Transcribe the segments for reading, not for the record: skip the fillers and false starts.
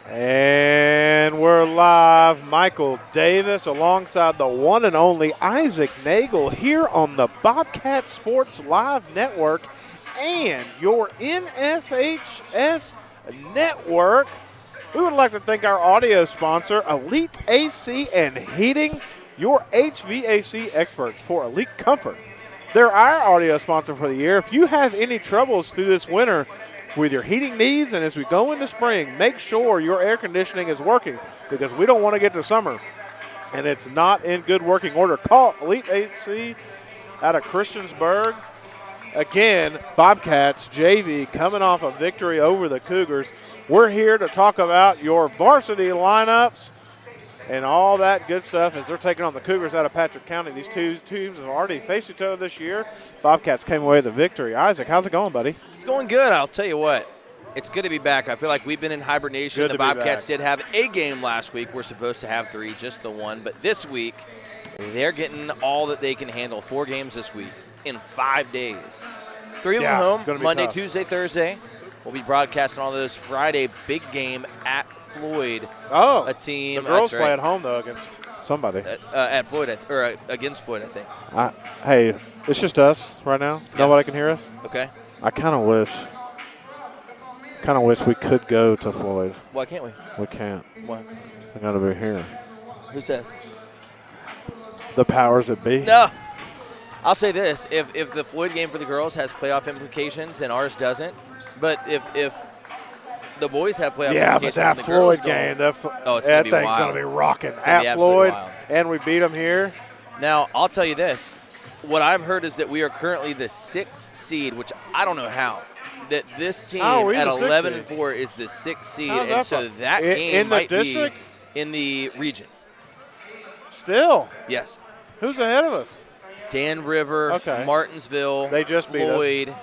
And we're live. Michael Davis alongside the one and only Isaac Nagel here on the Bobcat Sports Live Network and your NFHS Network. We would like to thank our audio sponsor, Elite AC and Heating, your HVAC experts for elite comfort. They're our audio sponsor for the year. If you have any troubles through this winter with your heating needs and as we go into spring, make sure your air conditioning is working because we don't want to get to summer and it's not in good working order. Call Elite AC out of Christiansburg. Again, Bobcats JV coming off a victory over the Cougars. We're here to talk about your varsity lineups and all that good stuff as they're taking on the Cougars out of Patrick County. These two teams have already faced each other this year. Bobcats came away with the victory. Isaac, how's it going, buddy? It's going good. I'll tell you what. It's good to be back. I feel like we've been in hibernation. Good the to be Bobcats back. did have a game last week. We're supposed to have 3, just the one. But this week, they're getting all that they can handle. 4 games this week in 5 days. 3 of them home, Monday, tough. Tuesday, Thursday. We'll be broadcasting all those Friday big game at Floyd. Oh, a team. the girls that's right. play at home, though, against somebody. At Floyd, against Floyd, I think. Hey, it's just us right now. Yeah. Nobody can hear us. Okay. I kind of wish we could go to Floyd. Why can't we? We can't. Why? We got to be here. Who says? The powers that be. No. I'll say this: if the Floyd game for the girls has playoff implications and ours doesn't, but if the boys have playoff Yeah, but implications that and the Floyd girls game, don't, that be thing's wild. going to be rocking It's gonna be at absolutely Floyd, wild. and we beat them here. Now, I'll tell you this: what I've heard is that we are currently the 6th seed, which I don't know how. That this team How are we at the 6th 11-4 is the 6th seed, How's and that so fun? that In game the might district? be in the region. Still, Yes. who's ahead of us? Dan River, Okay. Martinsville, They just beat us. Floyd.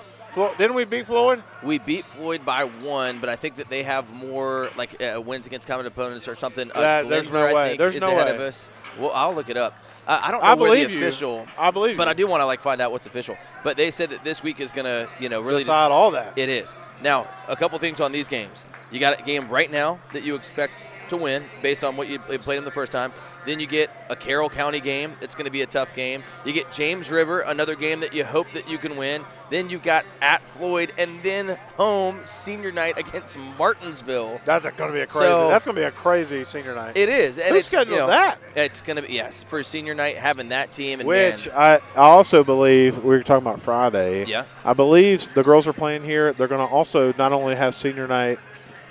Didn't we beat Floyd? We beat Floyd by 1, but I think that they have more like wins against common opponents or something. There's no Glenver, way. I think, There's is no ahead way. of us. Well, I'll look it up. I don't know I where believe the you. official. I believe But you. I do want to find out what's official. But they said that this week is going to really decide all that. It is. Now, a couple things on these games. You got a game right now that you expect to win based on what you played them the first time. Then you get a Carroll County game. It's going to be a tough game. You get James River, another game that you hope that you can win. Then you've got at Floyd, and then home senior night against Martinsville. That's going to be a crazy. That's going to be a crazy senior night. It is. And Who it's scheduled that? It's going to be, yes, for senior night, having that team. And Which man, I also believe, we were talking about Friday. Yeah. I believe the girls are playing here. They're going to also not only have senior night,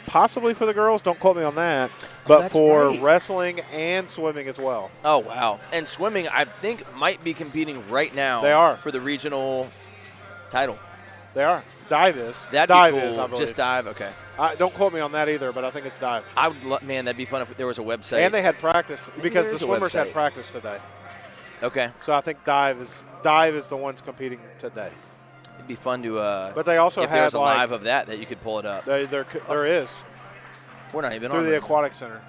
possibly for the girls, don't quote me on that, but that's for right. wrestling and swimming as well. Oh, wow. And swimming, I think, might be competing right now. They are. For the regional title. They are. Dive is. That'd dive be cool. is, I believe. Just dive, okay. Don't quote me on that either, but I think it's dive. I would, man, that'd be fun if there was a website. And they had practice because there the is a swimmers had website. practice today. Okay. So I think dive is the ones competing today. It'd be fun to, But they also if had there's a like live of that you could pull it up. there is We're not even through on the it. aquatic center.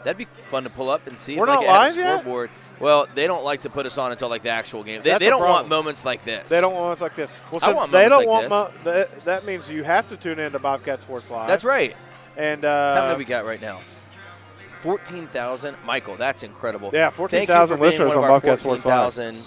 That'd be fun to pull up and see We're if they not can add a live yet? scoreboard. Well, they don't like to put us on until like the actual game. They That's a don't want problem. moments like this. They don't want moments like this. Well, I since want they don't moments want that means you have to tune in to Bobcat Sports Live. That's right. And How many do we got right now? 14,000. Michael, that's incredible. Yeah, Thank you 14,000 for being listeners one of on our Bobcat Sports Live. 14,000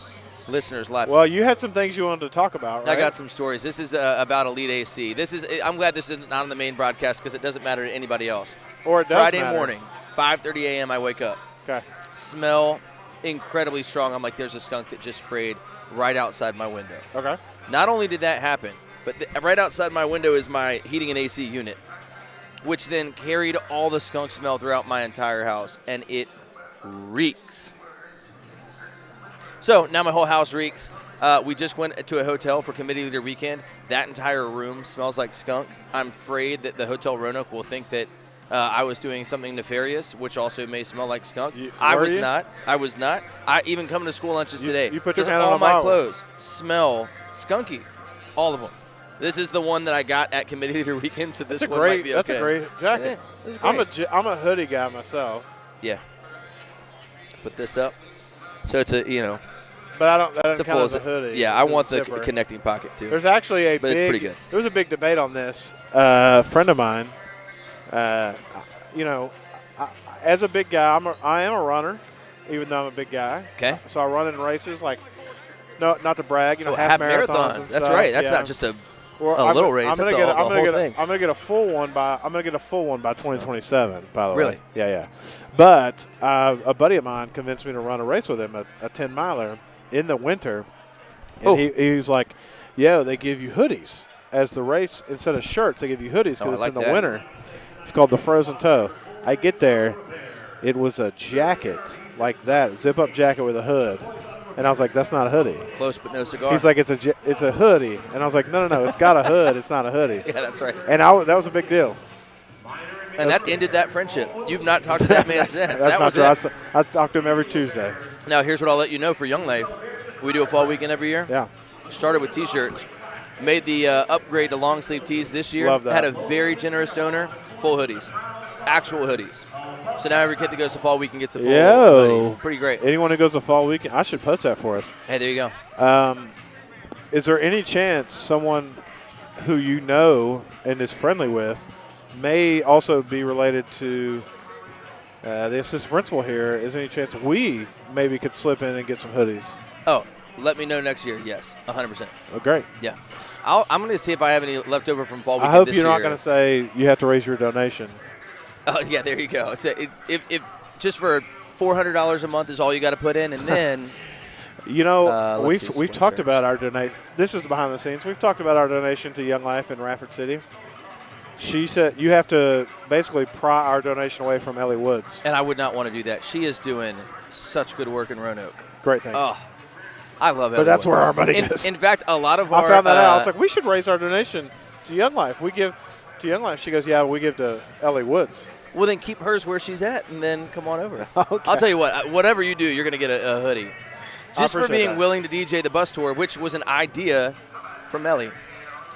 listeners live. Well, you had some things you wanted to talk about, right? I got some stories. This is about Elite AC. I'm glad this is not on the main broadcast because it doesn't matter to anybody else. Or it does Friday matter. morning, 5:30 a.m. I wake up. Okay. Smell incredibly strong. I'm like, there's a skunk that just sprayed right outside my window. Okay. Not only did that happen, but right outside my window is my heating and AC unit, which then carried all the skunk smell throughout my entire house, and it reeks. So now my whole house reeks. We just went to a hotel for committee leader weekend. That entire room smells like skunk. I'm afraid that the Hotel Roanoke will think that I was doing something nefarious, which also may smell like skunk. I was not. I even coming to school lunches today. You put your because hand on all a my bottle. clothes smell skunky, all of them. This is the one that I got at committee leader weekend, so this one might be okay. That's a great jacket. Yeah, this is great. I'm a hoodie guy myself. Yeah. Put this up. So it's a, But I don't. That it's doesn't a count full as a hoodie. Yeah, I It's a want the zipper. connecting pocket too. There's actually But it's pretty good. There was a big debate on this. A friend of mine, You know, as a big guy, I am a runner, even though I'm a big guy. Okay. So I run in races like, no, not to brag, half marathons. and That's stuff. right. That's yeah. not just a Well, little race. I'm That's gonna the whole thing. I'm gonna get a full one by 2027. By the way, Really? Yeah. But a buddy of mine convinced me to run a race with him, a 10 miler in the winter, and he was like, "Yo, they give you hoodies as the race instead of shirts. They give you hoodies because it's like in the that. winter. It's called the Frozen Toe." I get there, it was a jacket like that, zip-up jacket with a hood. And I was like, that's not a hoodie. Close but no cigar. He's like, it's a hoodie. And I was like, no, it's got a hood. It's not a hoodie. Yeah, that's right. And that was a big deal. And that ended that friendship. You've not talked to that man since. That's that not was true. it. I talk to him every Tuesday. Now, here's what I'll let you know for Young Life. We do a fall weekend every year. Yeah. Started with T-shirts. Made the upgrade to long sleeve tees this year. Love that. Had a very generous donor. Full hoodies. Actual hoodies. So now every kid that goes to fall weekend gets a full hoodie. Pretty great. Anyone who goes to fall weekend, I should post that for us. Hey, there you go. Is there any chance someone who you know and is friendly with may also be related to the assistant principal here? Is there any chance we maybe could slip in and get some hoodies? Oh, let me know next year. Yes, 100%. Oh, great. Yeah. I'm going to see if I have any left over from fall weekend I hope this you're not year. going to say you have to raise your donation. Oh, yeah, there you go. So if just for $400 a month is all you got to put in, and then you know, we've talked about our donation. This is behind the scenes. We've talked about our donation to Young Life in Radford City. She said you have to basically pry our donation away from Ellie Woods. And I would not want to do that. She is doing such good work in Roanoke. Great things. Oh, I love it. But that's where our money goes. In fact, a lot of I found that out. I was like, like, we should raise our donation to Young Life. We give to Young Life. She goes, yeah, we give to Ellie Woods. well, then keep hers where she's at, and then come on over. Okay. I'll tell you what, whatever you do, you're going to get a hoodie. Just for being willing to DJ the bus tour, which was an idea from Ellie.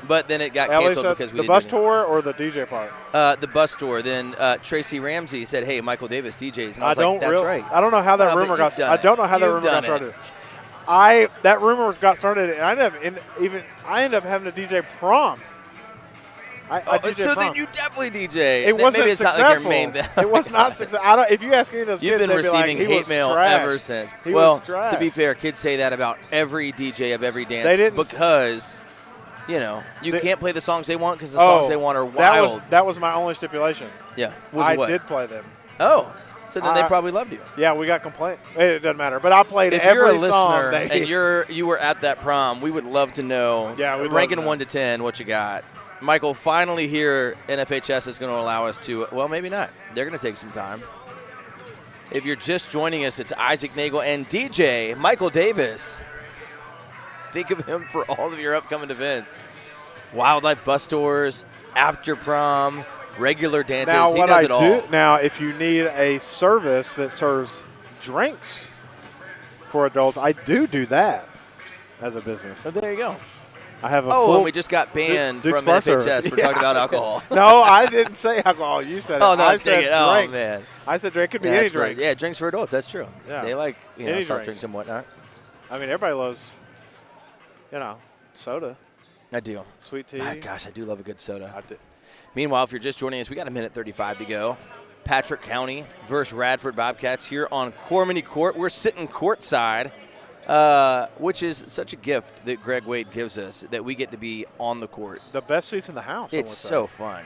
But then it got canceled because we the didn't bus do it. tour or the DJ part? The bus tour. Then Tracy Ramsey said, hey, Michael Davis DJs. And I was don't like, that's right. I don't know how that No, but rumor got you've done started. I don't know how that You've rumor got done it. started. That rumor got started, and I ended up having to DJ prom. I DJ so prom. then you definitely DJ. It wasn't Maybe it's successful. Not like your main It was not successful. If you ask any of those You've kids, been they'd be like, receiving he hate was mail trash. ever since. He well, was trash. to be fair, kids say that about every DJ of every dance They didn't because, you can't play the songs they want because the songs they want are wild. That was my only stipulation. Yeah. I what? did play them. Oh. So then they probably loved you. Yeah, we got complaints. It doesn't matter. But I played If every you're a song. listener and you were at that prom, we would love to know. Yeah, we'd ranking love to know. 1 to 10, what you got. Michael, finally here, NFHS is going to allow us to, well, maybe not. They're going to take some time. If you're just joining us, it's Isaac Nagel and DJ Michael Davis. Think of him for all of your upcoming events. Wildlife bus tours, after prom, regular dances. Now, he what does I it all. do now, if you need a service that serves drinks for adults, I do that as a business. So there you go. I have a Oh, full. and we just got banned Duke's from Bar NFHS Service. for talking about alcohol. No, I didn't say alcohol. You said it. Oh, no, I take said it. Oh, drinks. man. I said drink. Could be Yeah, any that's right. drinks. Yeah, drinks for adults. That's true. Yeah. They like Any soft drinks. drinks and whatnot. I mean, everybody loves, soda, I do. sweet tea. My gosh, I do love a good soda. I do. Meanwhile, if you're just joining us, we got 1:35 to go. Patrick County versus Radford Bobcats here on Cormany Court. We're sitting courtside, which is such a gift that Greg Wade gives us that we get to be on the court. The best seats in the house. It's so fun.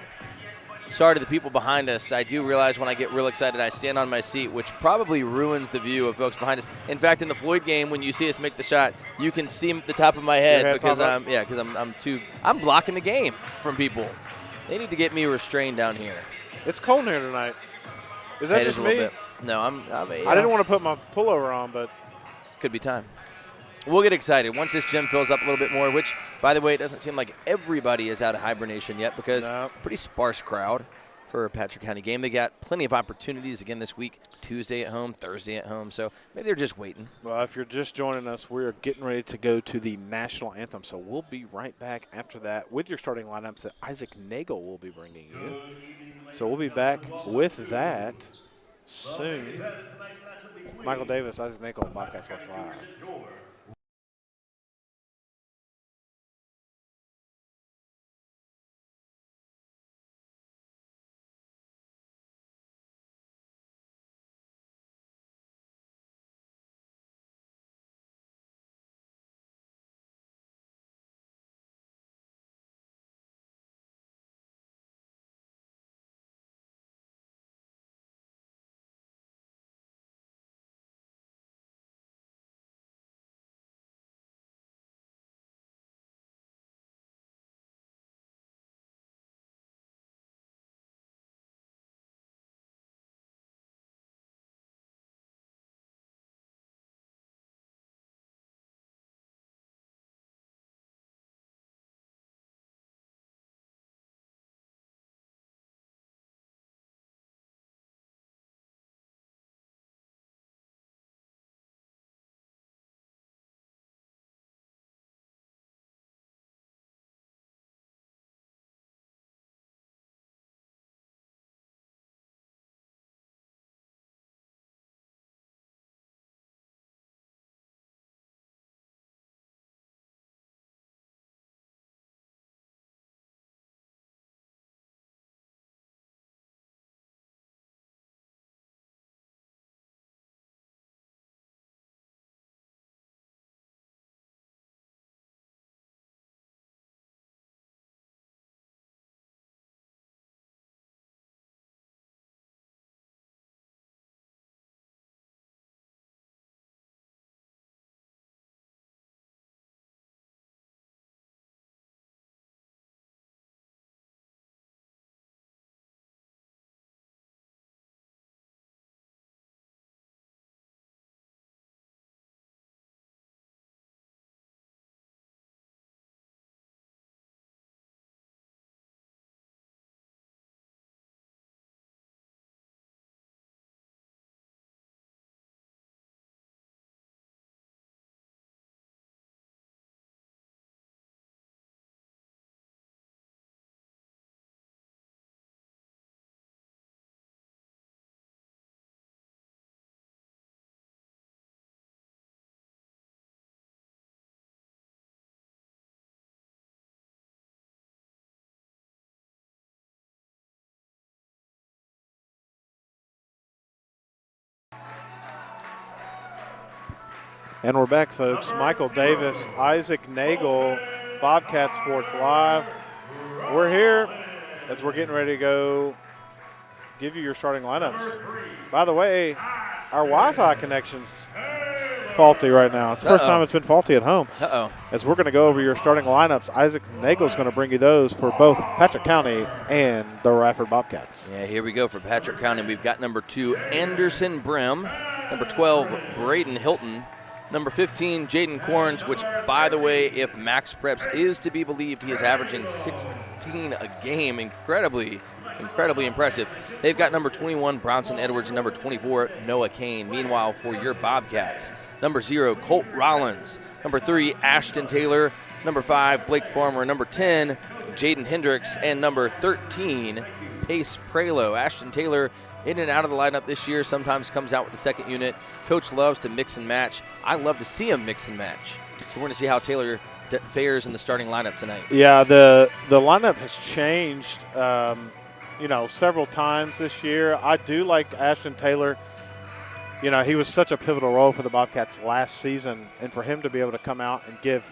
Sorry to the people behind us. I do realize when I get real excited, I stand on my seat, which probably ruins the view of folks behind us. In fact, in the Floyd game, when you see us make the shot, you can see the top of my head because I'm blocking the game from people. They need to get me restrained down here. It's cold here tonight. Is that It just is a little me? bit. No, I didn't want to put my pullover on, but could be time. We'll get excited once this gym fills up a little bit more, which, by the way, it doesn't seem like everybody is out of hibernation yet because pretty sparse crowd for a Patrick County game. They got plenty of opportunities again this week, Tuesday at home, Thursday at home, so maybe they're just waiting. Well, if you're just joining us, we're getting ready to go to the national anthem, so we'll be right back after that with your starting lineups that Isaac Nagel will be bringing you. So we'll be back with that soon. Michael Davis, Isaac Nagel, Bobcats Sports Live. And we're back, folks. Michael Davis, Isaac Nagel, Bobcat Sports Live. We're here as we're getting ready to go give you your starting lineups. By the way, our Wi-Fi connection's faulty right now. It's the first time it's been faulty at home. As we're going to go over your starting lineups, Isaac Nagel's going to bring you those for both Patrick County and the Radford Bobcats. Yeah, here we go for Patrick County. We've got number 2, Anderson Brim. Number 12, Braden Hilton. Number 15, Jaden Corns, which, by the way, if Max Preps is to be believed, he is averaging 16 a game. Incredibly impressive. They've got number 21, Bronson Edwards, and number 24, Noah Kane. Meanwhile, for your Bobcats, number 0, Colt Rollins. Number 3, Ashton Taylor. Number 5, Blake Farmer. Number 10, Jaden Hendricks. And number 13, Pace Prelo. Ashton Taylor in and out of the lineup this year, sometimes comes out with the second unit. Coach loves to mix and match. I love to see him mix and match. So we're going to see how Taylor fares in the starting lineup tonight. Yeah, the lineup has changed, several times this year. I do like Ashton Taylor. You know, he was such a pivotal role for the Bobcats last season, and for him to be able to come out and give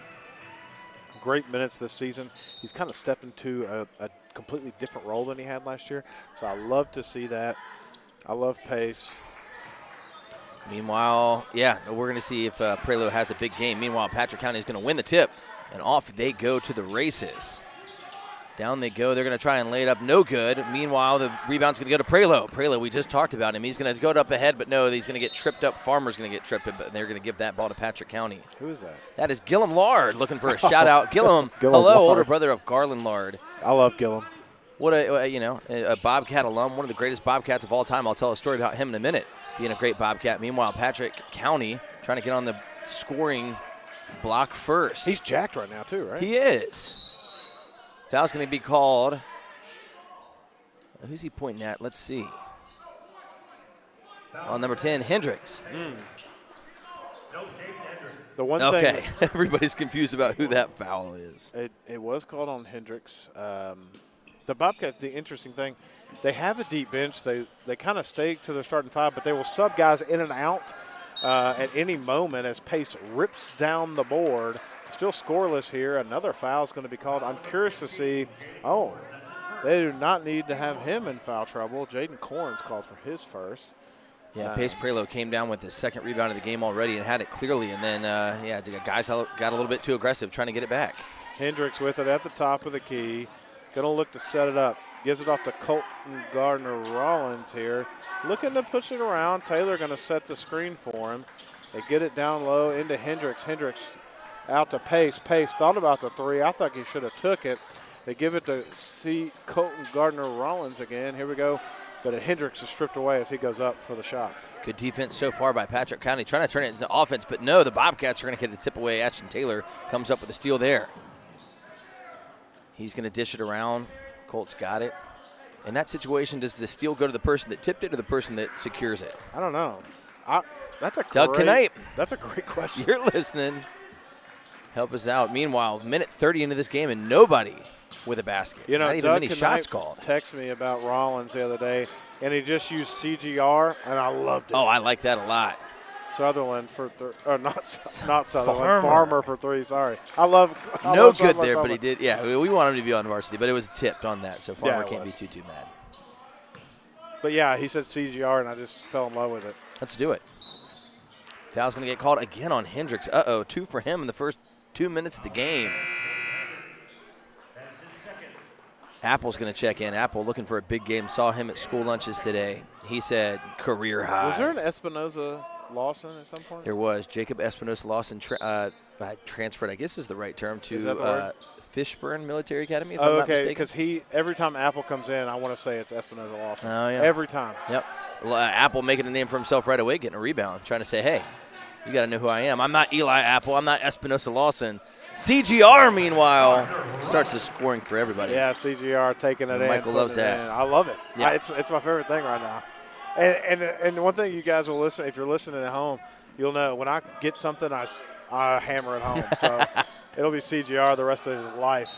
great minutes this season, he's kind of stepped into a completely different role than he had last year. So I love to see that. I love pace. Meanwhile, yeah, we're going to see if Prelo has a big game. Meanwhile, Patrick County is going to win the tip, and off they go to the races. Down they go. They're going to try and lay it up. No good. Meanwhile, the rebound's going to go to Prelo. Prelo, we just talked about him. He's going to go up ahead, but no, he's going to get tripped up. Farmer's going to get tripped up, but they're going to give that ball to Patrick County. Who is that? That is Gillum Lard looking for a shout-out. Gillum, hello, Lard. older brother of Garland Lard. I love Gillum. What a Bobcat alum, one of the greatest Bobcats of all time. I'll tell a story about him in a minute, being a great Bobcat. Meanwhile, Patrick County trying to get on the scoring block first. He's jacked right now too, right? He is. Foul's going to be called. Who's he pointing at? Let's see. On number 10, Hendricks. The one thing. thing Everybody's confused about who that foul is. It was called on Hendricks. The Bobcats, the interesting thing, they have a deep bench. They kind of stay to their starting five, but they will sub guys in and out at any moment as Pace rips down the board. Still scoreless here. Another foul is going to be called. I'm curious to see. Oh, they do not need to have him in foul trouble. Jaden Corns called for his first. Yeah, Pace Prelo came down with his second rebound of the game already and had it clearly. And then, the guys got a little bit too aggressive trying to get it back. Hendricks with it at the top of the key. Going to look to set it up. Gives it off to Colton Gardner-Rollins here. Looking to push it around. Taylor going to set the screen for him. They get it down low into Hendricks. Hendricks out to Pace. Pace thought about the three. I thought he should have took it. They give it to Colton Gardner-Rollins again. Here we go. But Hendricks is stripped away as he goes up for the shot. Good defense so far by Patrick County, trying to turn it into offense. But no, the Bobcats are going to get the tip away. Ashton Taylor comes up with a steal there. He's going to dish it around. Colt's got it. In that situation, does the steal go to the person that tipped it or the person that secures it? I don't know. That's a Doug Knight. That's a great question. You're listening. Help us out. Meanwhile, minute 30 into this game and nobody with a basket. You know, not even Doug many shots called. Texted me about Rollins the other day, and he just used CGR, and I loved it. Oh, I like that a lot. Sutherland for not Sutherland. Farmer for three. Sorry, I love no good Sutherland there, so but he much. did. Yeah, we want him to be on varsity, but it was tipped on that, so Farmer can't be too mad. But yeah, he said CGR, and I just fell in love with it. Let's do it. Foul's going to get called again on Hendricks. 2 for him in the first 2 minutes of the game. Apple's going to check in. Apple looking for a big game. Saw him at school lunches today. He said career high. Was there an Espinoza Lawson at some point? There was. Jacob Espinosa Lawson transferred, I guess is the right term, to Fishburne Military Academy, if I'm not mistaken. Because every time Apple comes in, I want to say it's Espinosa Lawson. Oh, yeah. Every time. Yep. Apple making a name for himself right away, getting a rebound, trying to say, hey, you got to know who I am. I'm not Eli Apple. I'm not Espinosa Lawson. CGR, meanwhile, starts the scoring for everybody. Yeah, CGR taking it in. Michael loves that. I love it. Yeah. It's my favorite thing right now. And one thing you guys will listen, if you're listening at home, you'll know when I get something, I hammer it home. So it'll be CGR the rest of his life.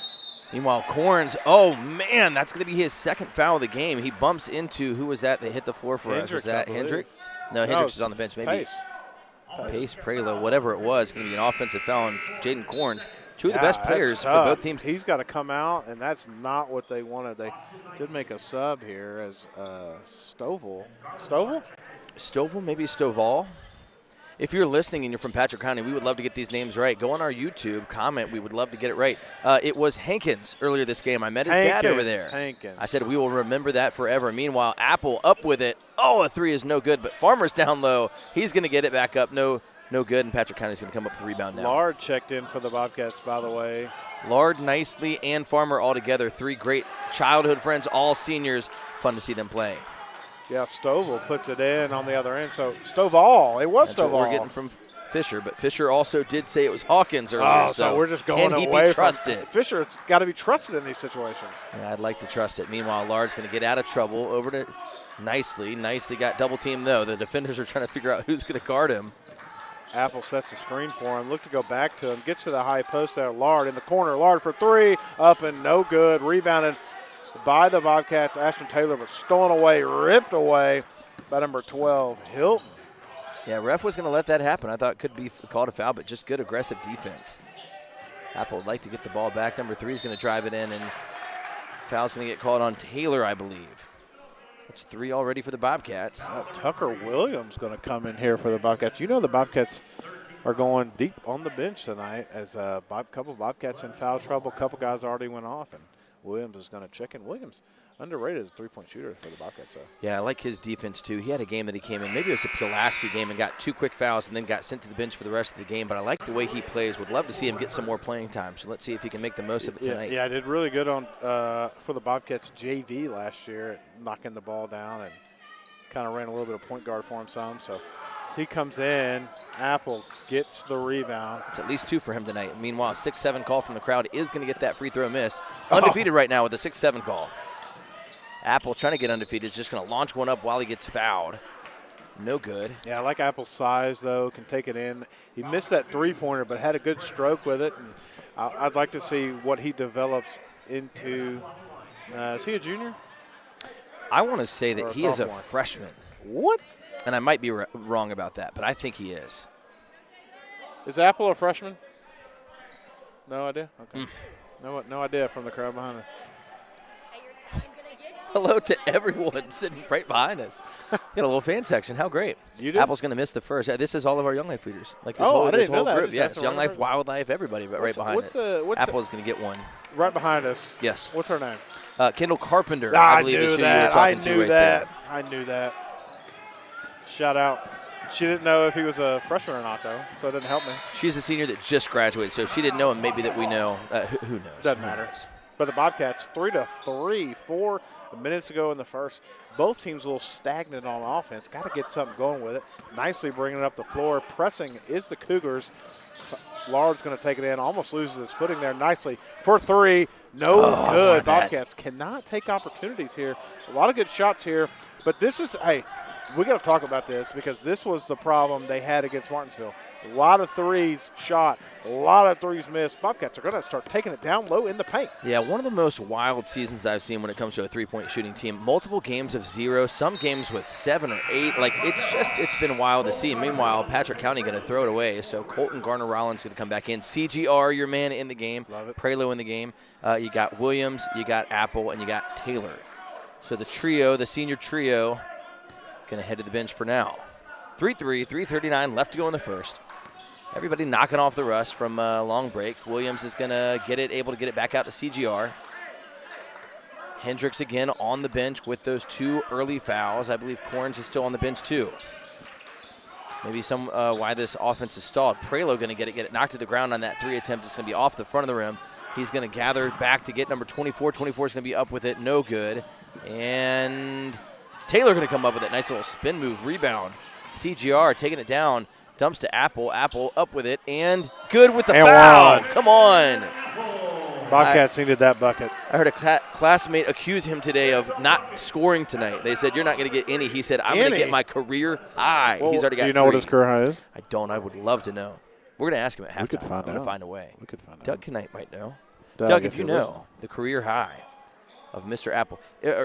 Meanwhile, Corns, oh, man, that's going to be his second foul of the game. He bumps into, who was that hit the floor for Hendricks, us? Was that Hendricks? No, Hendricks is on the bench. Maybe. Pace, Prelo, whatever it was, going to be an offensive foul on Jaden Corns. Two of the best players for both teams. He's got to come out, and that's not what they wanted. They did make a sub here as Stovall. Stovall? Stovall, maybe Stovall. If you're listening and you're from Patrick County, we would love to get these names right. Go on our YouTube, comment. We would love to get it right. It was Hankins earlier this game. I met his dad over there. Hankins. I said we will remember that forever. Meanwhile, Apple up with it. Oh, a three is no good, but Farmer's down low. He's going to get it back up. No good, and Patrick County's going to come up with the rebound now. Lard checked in for the Bobcats, by the way. Lard, Nicely, and Farmer all together. Three great childhood friends, all seniors. Fun to see them play. Yeah, Stovall puts it in on the other end. So Stovall, it was That's Stovall. what we're getting from Fisher, but Fisher also did say it was Hawkins earlier. Oh, so we're just going can he away be trusted? Fisher's got to be trusted in these situations. Yeah, I'd like to trust it. Meanwhile, Lard's going to get out of trouble over to Nicely. Nicely got double teamed though. The defenders are trying to figure out who's going to guard him. Apple sets the screen for him. Look to go back to him. Gets to the high post there. Lard in the corner. Lard for three. Up and no good. Rebounded by the Bobcats. Ashton Taylor was stolen away, ripped away by number 12, Hilton. Yeah, ref was going to let that happen. I thought it could be called a foul, but just good aggressive defense. Apple would like to get the ball back. Number 3 is going to drive it in, and foul's going to get called on Taylor, I believe. That's 3 already for the Bobcats. Tucker Williams going to come in here for the Bobcats. You know the Bobcats are going deep on the bench tonight as a couple Bobcats in foul trouble. A couple guys already went off, and Williams is going to check in. Williams, underrated as a three-point shooter for the Bobcats. So. Yeah, I like his defense, too. He had a game that he came in. Maybe it was a Pulaski game and got 2 quick fouls and then got sent to the bench for the rest of the game. But I like the way he plays. Would love to see him get some more playing time. So let's see if he can make the most of it tonight. Yeah, I did really good on for the Bobcats JV last year at knocking the ball down and kind of ran a little bit of point guard for him some. So he comes in. Apple gets the rebound. It's at least 2 for him tonight. Meanwhile, a 6-7 call from the crowd is going to get that free throw miss. Undefeated right now with a 6-7 call. Apple trying to get undefeated is just going to launch one up while he gets fouled. No good. Yeah, I like Apple's size, though, can take it in. He missed that three-pointer but had a good stroke with it. And I'd like to see what he develops into. Is he a junior? I want to say that he is a freshman. What? And I might be wrong about that, but I think he is. Is Apple a freshman? No idea? Okay. No idea from the crowd behind us. Hello to everyone sitting right behind us. Got a little fan section. How great. You did? Apple's going to miss the first. This is all of our Young Life leaders. Like this I whole didn't know that. group. Yes, Young Life, Wildlife, everybody, but right behind us. Apple's going to get one. Right behind us. Yes. What's her name? Kendall Carpenter, I believe is who you were talking to right there. I knew that. Shout out. She didn't know if he was a freshman or not, though, so it didn't help me. She's a senior that just graduated, so if she didn't know him, maybe that we know. Who knows? Doesn't matter. But the Bobcats, 3-3, 4 minutes ago in the first. Both teams a little stagnant on offense. Got to get something going with it. Nicely bringing it up the floor. Pressing is the Cougars. Lard's going to take it in. Almost loses his footing there. Nicely for 3. No good. Bobcats cannot take opportunities here. A lot of good shots here. But this is, hey, we got to talk about this because this was the problem they had against Martinsville. A lot of threes shot, a lot of threes missed. Bobcats are going to start taking it down low in the paint. Yeah, one of the most wild seasons I've seen when it comes to a three-point shooting team. Multiple games of 0, some games with 7 or 8. Like, it's been wild to see. Meanwhile, Patrick County going to throw it away. So Colton Garner-Rollins going to come back in. CGR, your man in the game. Love it. Prelo in the game. You got Williams, you got Apple, and you got Taylor. So the trio, the senior trio, going to head to the bench for now. 3-3, 3:39 left to go in the first. Everybody knocking off the rust from a long break. Williams is going to get it, able to get it back out to CGR. Hendricks again on the bench with those 2 early fouls. I believe Corns is still on the bench too. Maybe some why this offense is stalled. Prelo going to get it knocked to the ground on that 3 attempt. It's going to be off the front of the rim. He's going to gather back to get number 24. 24 is going to be up with it. No good. And Taylor going to come up with it. Nice little spin move, rebound. CGR taking it down. Dumps to Apple. Apple up with it. And good with the foul. Come on. Bobcats needed that bucket. I heard a classmate accuse him today of not scoring tonight. They said, you're not going to get any. He said, I'm going to get my career high. Well, he's already got 3. Do you know what his career high is? I don't. I would love to know. We're going to ask him at halftime. We could find out. I'm going to find a way. We could find out. Doug Knight might know. Doug, if you know the career high. of Mr. Apple.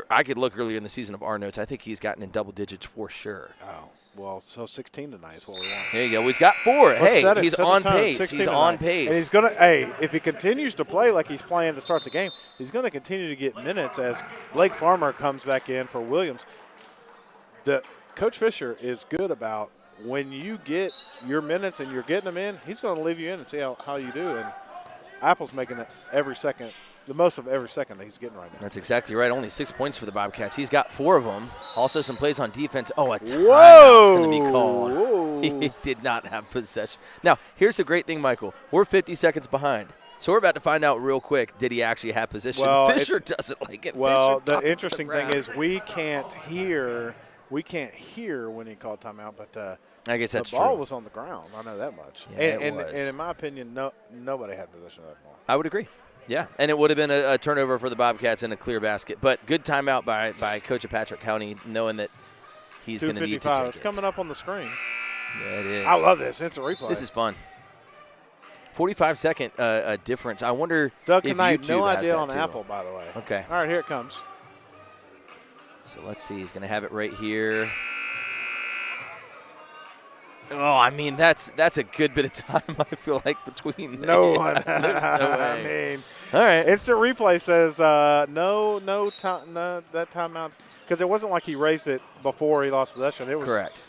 I could look earlier in the season of our notes. I think he's gotten in double digits for sure. Oh, well, so 16 tonight is what we want. There you go. He's got 4. Hey, he's on pace. He's on pace. And he's going to, if he continues to play like he's playing to start the game, he's going to continue to get minutes as Blake Farmer comes back in for Williams. Coach Fisher is good about when you get your minutes and you're getting them in, he's going to leave you in and see how you do. And Apple's making it every second, the most of every second that he's getting right now. That's exactly right. Only 6 points for the Bobcats. He's got 4 of them. Also some plays on defense. Oh, a timeout's going to be called. Whoa. He did not have possession. Now, here's the great thing, Michael. We're 50 seconds behind. So we're about to find out real quick, did he actually have possession? Well, Fisher doesn't like it. Well, Fisher the interesting thing is we can't hear when he called timeout, but I guess that's the ball true. was on the ground. I know that much. Yeah, and it was. in my opinion, nobody had possession of that ball. I would agree. Yeah, and it would have been a turnover for the Bobcats and a clear basket. But good timeout by Coach of Patrick County, knowing that he's going to need to take It's coming up on the screen. Yeah, it is. I love this. It's a replay. This is fun. 45-second difference. I wonder Doug if Knight, YouTube no has idea that on too. Apple, by the way. Okay. All right, here it comes. So let's see. He's going to have it right here. Oh, I mean, that's a good bit of time, I feel like, between. No one. There's no way. I mean, all right. instant replay says no that timeout, because it wasn't like he raised it before he lost possession. It was correct.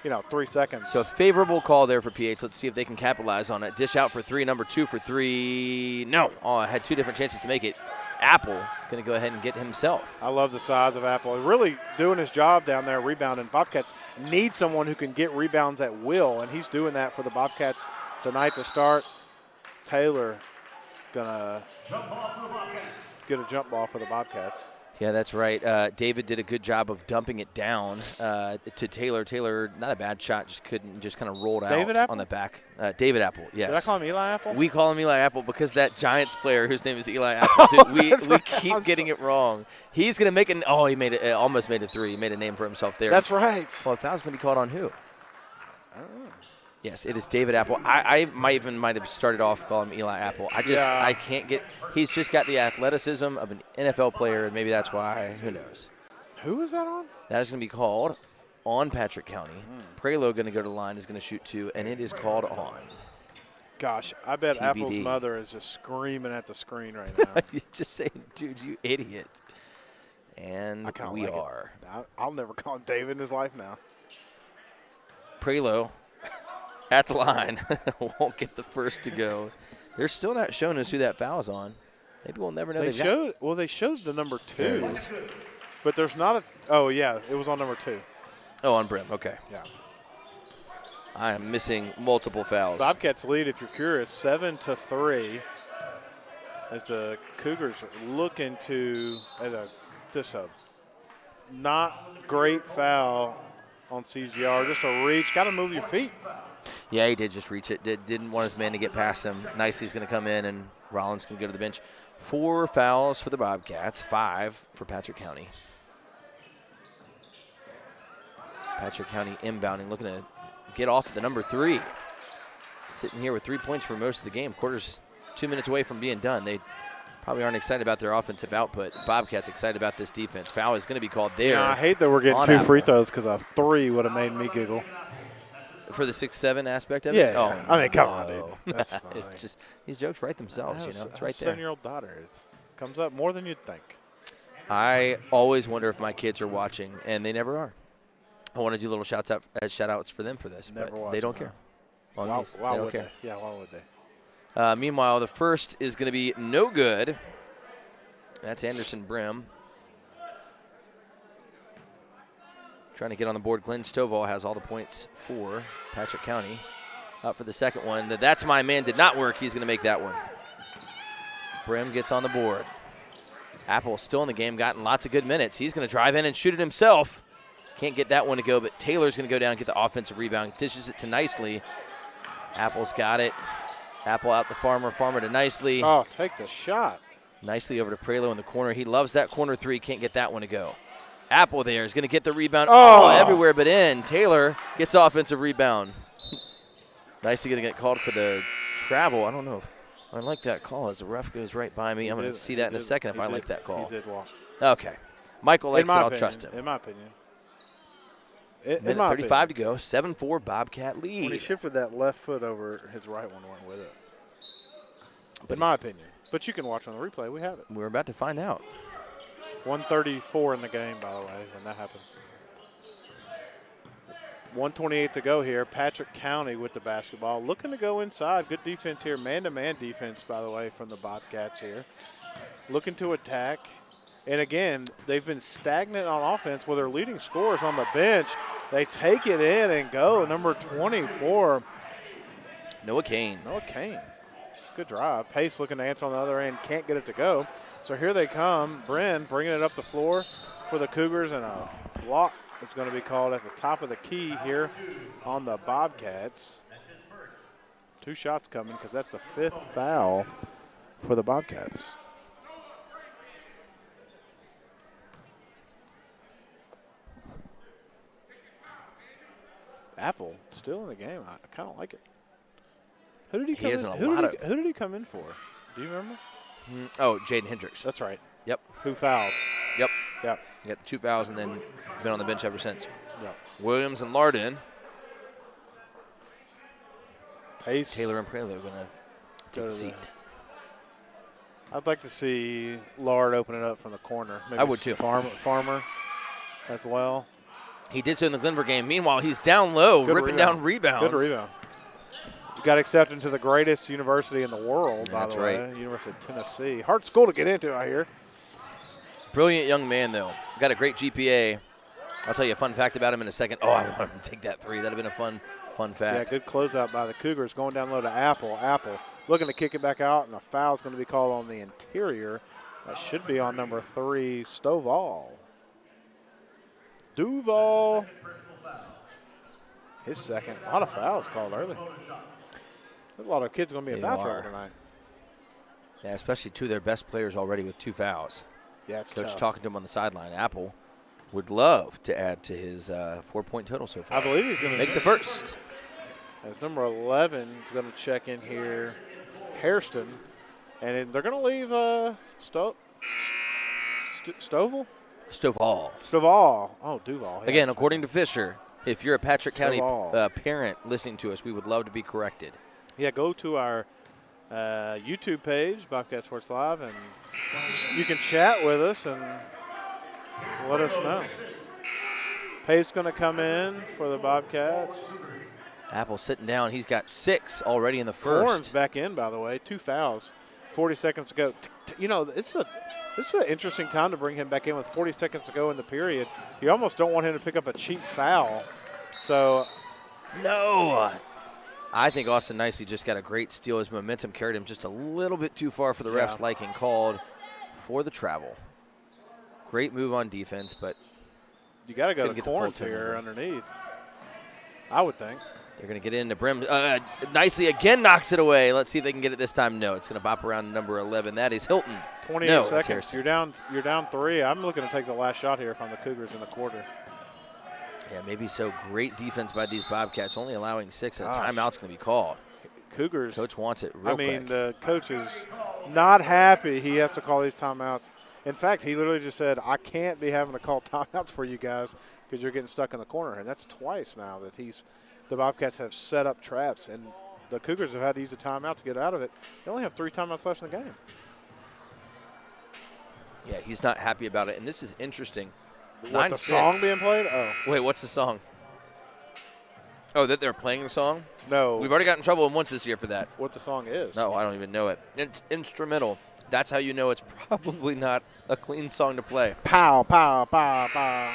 3 seconds. So a favorable call there for PH. Let's see if they can capitalize on it. Dish out for 3, number 2 for 3. No. Oh, I had 2 different chances to make it. Apple going to go ahead and get himself. I love the size of Apple. He's really doing his job down there rebounding. Bobcats need someone who can get rebounds at will, and he's doing that for the Bobcats tonight to start. Taylor going to get a jump ball for the Bobcats. Yeah, that's right. David did a good job of dumping it down to Taylor. Taylor, not a bad shot, just kind of rolled David out Apple? on the back. David Apple, yes. Did I call him Eli Apple? We call him Eli Apple because that Giants player whose name is Eli Apple, dude, we keep getting it wrong. He's going to make an – oh, he made it, almost made a 3. He made a name for himself there. That's right. Well, foul's going to be called on who? I don't know. Yes, it is David Apple. I might have started off calling him Eli Apple. I can't get – he's just got the athleticism of an NFL player, and maybe that's why. Who knows? Who is that on? That is going to be called on Patrick County. Prelo going to go to the line, is going to shoot 2, and it is called on. Gosh, I bet TBD. Apple's mother is just screaming at the screen right now. You're just saying, dude, you idiot. And we like are. I'll never call him David in his life now. Prelo at the line. Won't get the first to go. They're still not showing us who that foul is on. Maybe we'll never know. They showed the number 2. There it is. But there's not a – oh, yeah, it was on number 2. Oh, on Brim. Okay. Yeah. I am missing multiple fouls. Bobcats lead, if you're curious, 7-3 as the Cougars look into just a not great foul on CGR. Just a reach. Got to move your feet. Yeah, he did just reach it. Didn't want his man to get past him. Nicely's going to come in, and Rollins can go to the bench. 4 fouls for the Bobcats, 5 for Patrick County. Patrick County inbounding, looking to get off at the number 3. Sitting here with 3 points for most of the game. Quarter's 2 minutes away from being done. They probably aren't excited about their offensive output. Bobcats excited about this defense. Foul is going to be called there. I hate that we're getting 2 free throws because a 3 would have made me giggle. For the 6-7 aspect of it? Yeah. Oh, I mean, come on, dude. That's fine. It's just, these jokes write themselves, It's right there. 7-year-old daughter. It comes up more than you'd think. I always wonder if my kids are watching, and they never are. I want to do little shout-outs for them for this, but they don't care. Why would they? Yeah, why would they? Meanwhile, the first is going to be no good. That's Anderson Brim. Trying to get on the board. Glenn Stovall has all the points for Patrick County. Up for the second one. That's my man did not work. He's going to make that one. Brim gets on the board. Apple still in the game, gotten lots of good minutes. He's going to drive in and shoot it himself. Can't get that one to go, but Taylor's going to go down and get the offensive rebound. Dishes it to Nicely. Apple's got it. Apple out to Farmer. Farmer to Nicely. Oh, take the shot. Nicely over to Prelo in the corner. He loves that corner 3. Can't get that one to go. Apple there is going to get the rebound. Oh, everywhere but in. Taylor gets offensive rebound. Nicely going to get called for the travel. I don't know if I like that call as the ref goes right by me. I'm going to see that in a second if I like that call. He did walk. Okay. Michael likes it. I'll opinion, trust him. In my opinion. Minute 35 to go. 7-4 Bobcat lead. When he shifted that left foot over, his right one went with it. In my opinion. But you can watch on the replay. We have it. We're about to find out. 1:34 in the game, by the way, when that happened. 1:28 to go here. Patrick County with the basketball. Looking to go inside. Good defense here. Man-to-man defense, by the way, from the Bobcats here. Looking to attack. And, again, they've been stagnant on offense with their leading scorers on the bench. They take it in and go. Number 24. Noah Kane. Good drive. Pace looking to answer on the other end. Can't get it to go. So here they come. Bren bringing it up the floor for the Cougars. And a block is going to be called at the top of the key here on the Bobcats. 2 shots coming because that's the 5th foul for the Bobcats. Apple still in the game. I kind of like it. Who did he come in? Who did he come in for? Do you remember? Oh, Jaden Hendricks. That's right. Yep. Who fouled? Yep. Yep. He got 2 fouls and then been on the bench ever since. Yep. Williams and Lardon. Pace. Taylor and Prelo going to take a seat. I'd like to see Lard open it up from the corner. Maybe I would too. Farmer as well. He did so in the Glenver game. Meanwhile, he's down low, ripping down rebounds. Good rebound. He got accepted into the greatest university in the world, by the way. That's right. University of Tennessee. Hard school to get into, I hear. Brilliant young man, though. Got a great GPA. I'll tell you a fun fact about him in a second. Oh, I want him to take that 3. That would have been a fun fact. Yeah, good closeout by the Cougars. Going down low to Apple. Apple looking to kick it back out, and a foul is going to be called on the interior. That should be on number 3, Stovall. Duval. His second. A lot of fouls called early. There's a lot of kids going to be in foul trouble tonight. Yeah, especially 2 of their best players already with 2 fouls. Yeah, it's Coach tough. talking to him on the sideline. Apple would love to add to his 4-point total so far. I believe he's going to make the first. As number 11 is going to check in here, Hairston, and they're going to leave Stovall. Oh, Duval. Yeah. Again, according to Fisher, if you're a Patrick County parent listening to us, we would love to be corrected. Yeah, go to our YouTube page, Bobcat Sports Live, and you can chat with us and let us know. Pace going to come in for the Bobcats. Apple sitting down. He's got 6 already in the first. Horns back in, by the way. 2 fouls. 40 seconds to go. You know, this is an interesting time to bring him back in with 40 seconds to go in the period. You almost don't want him to pick up a cheap foul. So, no. I think Austin Nicely just got a great steal. His momentum carried him just a little bit too far for the ref's liking, called for the travel. Great move on defense, but you got to go to corners here underneath, I would think. They're going to get into Brim. Nicely again knocks it away. Let's see if they can get it this time. No, it's going to bop around number 11. That is Hilton. 28 seconds. You're down 3. I'm looking to take the last shot here if I'm the Cougars in the quarter. Yeah, maybe so. Great defense by these Bobcats, only allowing 6. And a timeout's going to be called. Cougars. Coach wants it real quick. The coach is not happy he has to call these timeouts. In fact, he literally just said, I can't be having to call timeouts for you guys because you're getting stuck in the corner. And that's twice now that the Bobcats have set up traps, and the Cougars have had to use a timeout to get out of it. They only have 3 timeouts left in the game. Yeah, he's not happy about it. And this is interesting. What, the song being played? Oh. Wait, what's the song? Oh, that they're playing the song? No. We've already gotten in trouble once this year for that. What the song is? No, I don't even know it. It's instrumental. That's how you know it's probably not a clean song to play. Pow, pow, pow, pow.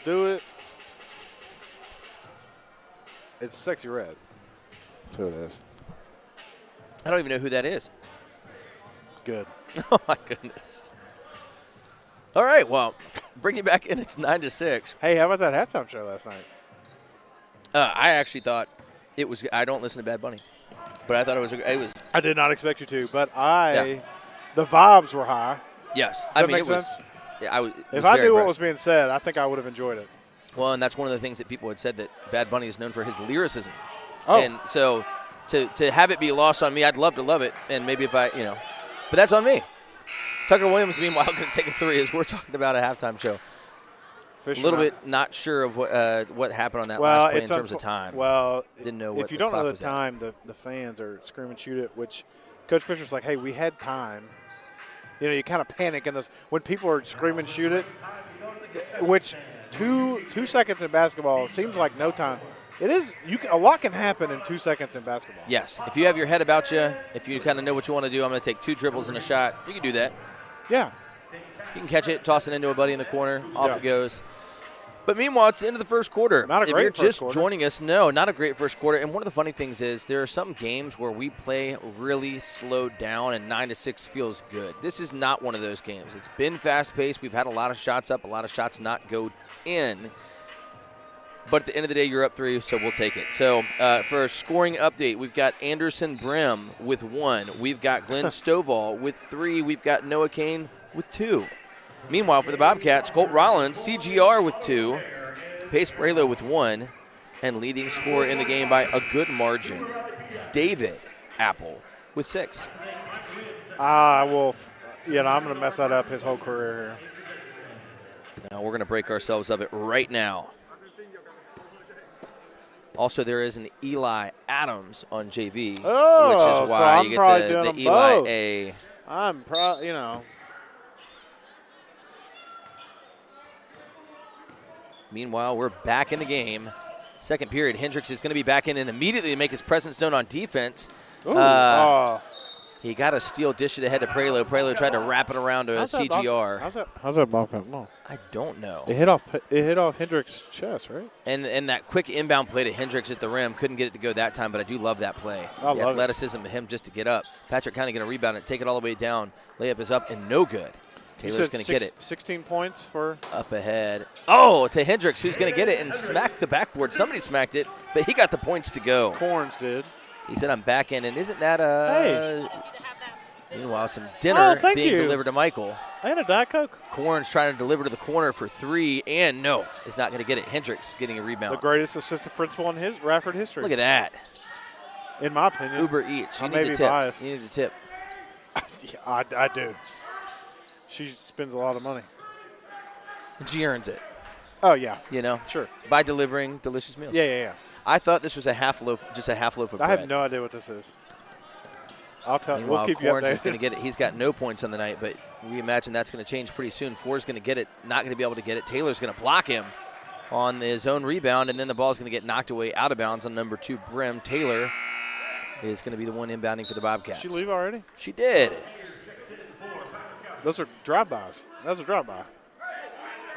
Do it. It's Sexy Red. That's who it is. I don't even know who that is. Good. Oh, my goodness. All right, well, bring you back in. It's 9-6. Hey, how about that halftime show last night? I actually thought it was – I don't listen to Bad Bunny. But I thought it was – I did not expect you to, but the vibes were high. Yes. Does that make sense? Yeah, if I knew what was being said, I think I would have enjoyed it. Well, and that's one of the things that people had said, that Bad Bunny is known for his lyricism. Oh. And so to have it be lost on me, I'd love to love it, and maybe if I, but that's on me. Tucker Williams, meanwhile, going to take a three as we're talking about a halftime show. A little bit not sure of what happened on that last play in terms of time. Well, didn't know what if you don't know the was time, the fans are scream and shoot it, which Coach Fisher's like, hey, we had time. You kind of panic in this when people are screaming shoot it, which 2 seconds in basketball seems like no time. It is. A lot can happen in 2 seconds in basketball. Yes. If you have your head about you, if you kind of know what you want to do, I'm going to take 2 dribbles and a shot. You can do that. Yeah. You can catch it, toss it into a buddy in the corner, off it goes. But meanwhile, it's the end of the first quarter. Not a great If you're just quarter. joining us, no, not a great first quarter. And one of the funny things is there are some games where we play really slowed down and 9-6 feels good. This is not one of those games. It's been fast-paced. We've had a lot of shots up, a lot of shots not go in. But at the end of the day, you're up 3, so we'll take it. So for a scoring update, we've got Anderson Brim with 1. We've got Glenn Stovall with 3. We've got Noah Kane with 2. Meanwhile, for the Bobcats, Colt Rollins, CGR with 2. Pace Braylow with 1. And leading scorer in the game by a good margin, David Apple with 6. I'm going to mess that up his whole career here. Now we're going to break ourselves of it right now. Also, there is an Eli Adams on JV, which is why you get the Eli both. A. I'm proud, Meanwhile, we're back in the game. Second period, Hendricks is going to be back in and immediately make his presence known on defense. He got a steal, dished it ahead to Prelo. Prelo tried to wrap it around to CGR. How's that Bobcat ball? I don't know. It hit off Hendricks' chest, right? And that quick inbound play to Hendricks at the rim, couldn't get it to go that time, but I do love that play. I the love athleticism of him just to get up. Patrick kind of going to rebound it, take it all the way down. Layup is up and no good. Taylor's going to get it. 16 points for? Up ahead. Oh, to Hendricks, who's going to get it and smack the backboard. Somebody smacked it, but he got the points to go. Corns did. He said, I'm back in, and isn't that Hey. Meanwhile, some dinner being you. delivered to Michael. I had a Diet Coke. Corns trying to deliver to the corner for 3, and no, is not going to get it. Hendricks getting a rebound. The greatest assistant principal in his Radford history. Look at that. In my opinion. Uber Eats. I may be biased. You need a tip. Yeah, I do. She spends a lot of money. And she earns it. Oh, yeah. Sure. By delivering delicious meals. Yeah. I thought this was just a half loaf of bread. I have no idea what this is. I'll tell you. We'll keep you Corns is updated. going to get it. He's got no points on the night, but we imagine that's going to change pretty soon. Ford's going to get it, not going to be able to get it. Taylor's going to block him on his own rebound, and then the ball's going to get knocked away out of bounds on number 2, Brim. Taylor is going to be the one inbounding for the Bobcats. Did she leave already? She did. Those are drive-bys. That was a drive-by.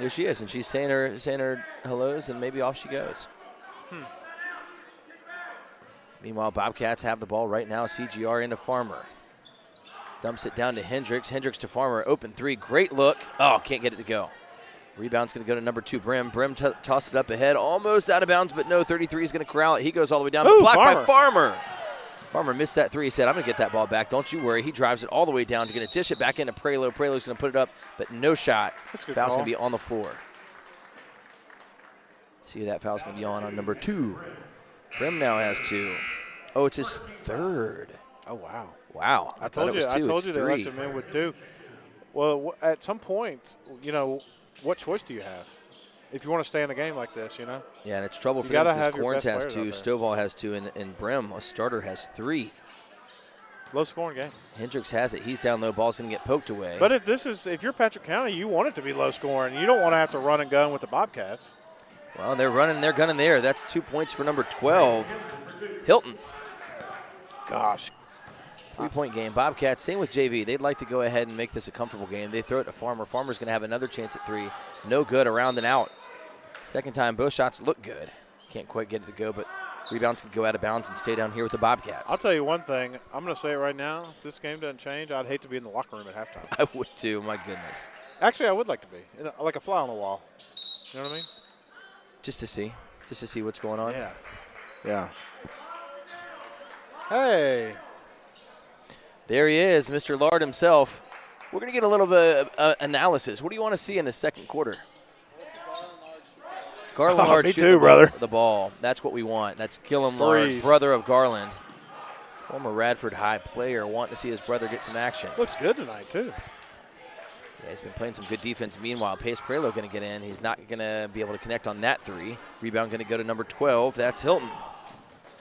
There she is, and she's saying her hellos, and maybe off she goes. Meanwhile, Bobcats have the ball right now. CGR into Farmer. Dumps it down to Hendricks. Hendricks to Farmer. Open 3. Great look. Oh, can't get it to go. Rebound's going to go to number 2, Brim. Brim tosses it up ahead. Almost out of bounds, but no. 33 is going to corral it. He goes all the way down. Blocked by Farmer. Farmer missed that 3. He said, I'm going to get that ball back. Don't you worry. He drives it all the way down to going to dish it back into Prelo. Prelo's going to put it up, but no shot. Foul's going to be on the floor. Let's see who that foul's going to be on number 2. Brim now has 2. Oh, it's his 3rd. Oh, wow. Wow. I told you they left him in with 2. Well, at some point, what choice do you have if you want to stay in a game like this, Yeah, and it's trouble for them because Corns has 2, Stovall has 2, and Brim, a starter, has 3. Low-scoring game. Hendricks has it. He's down low. Ball's going to get poked away. But if you're Patrick County, you want it to be low-scoring. You don't want to have to run and gun with the Bobcats. Well, they're running, they're gunning there. That's 2 points for number 12, Hilton. Gosh. 3-point game. Bobcats, same with JV. They'd like to go ahead and make this a comfortable game. They throw it to Farmer. Farmer's going to have another chance at 3. No good, around and out. Second time, both shots look good. Can't quite get it to go, but rebounds could go out of bounds and stay down here with the Bobcats. I'll tell you one thing. I'm going to say it right now. If this game doesn't change, I'd hate to be in the locker room at halftime. I would too, my goodness. Actually, I would like to be, like a fly on the wall. You know what I mean? Just to see what's going on. Yeah. Hey. There he is, Mr. Lard himself. We're going to get a little bit of analysis. What do you want to see in the second quarter? Garland Lard me shooting too, brother. The ball. That's what we want. That's Gillum Lard, brother of Garland. Former Radford High player wanting to see his brother get some action. Looks good tonight, too. Yeah, he's been playing some good defense. Meanwhile, Pace Prelo going to get in. He's not going to be able to connect on that three. Rebound going to go to number 12. That's Hilton.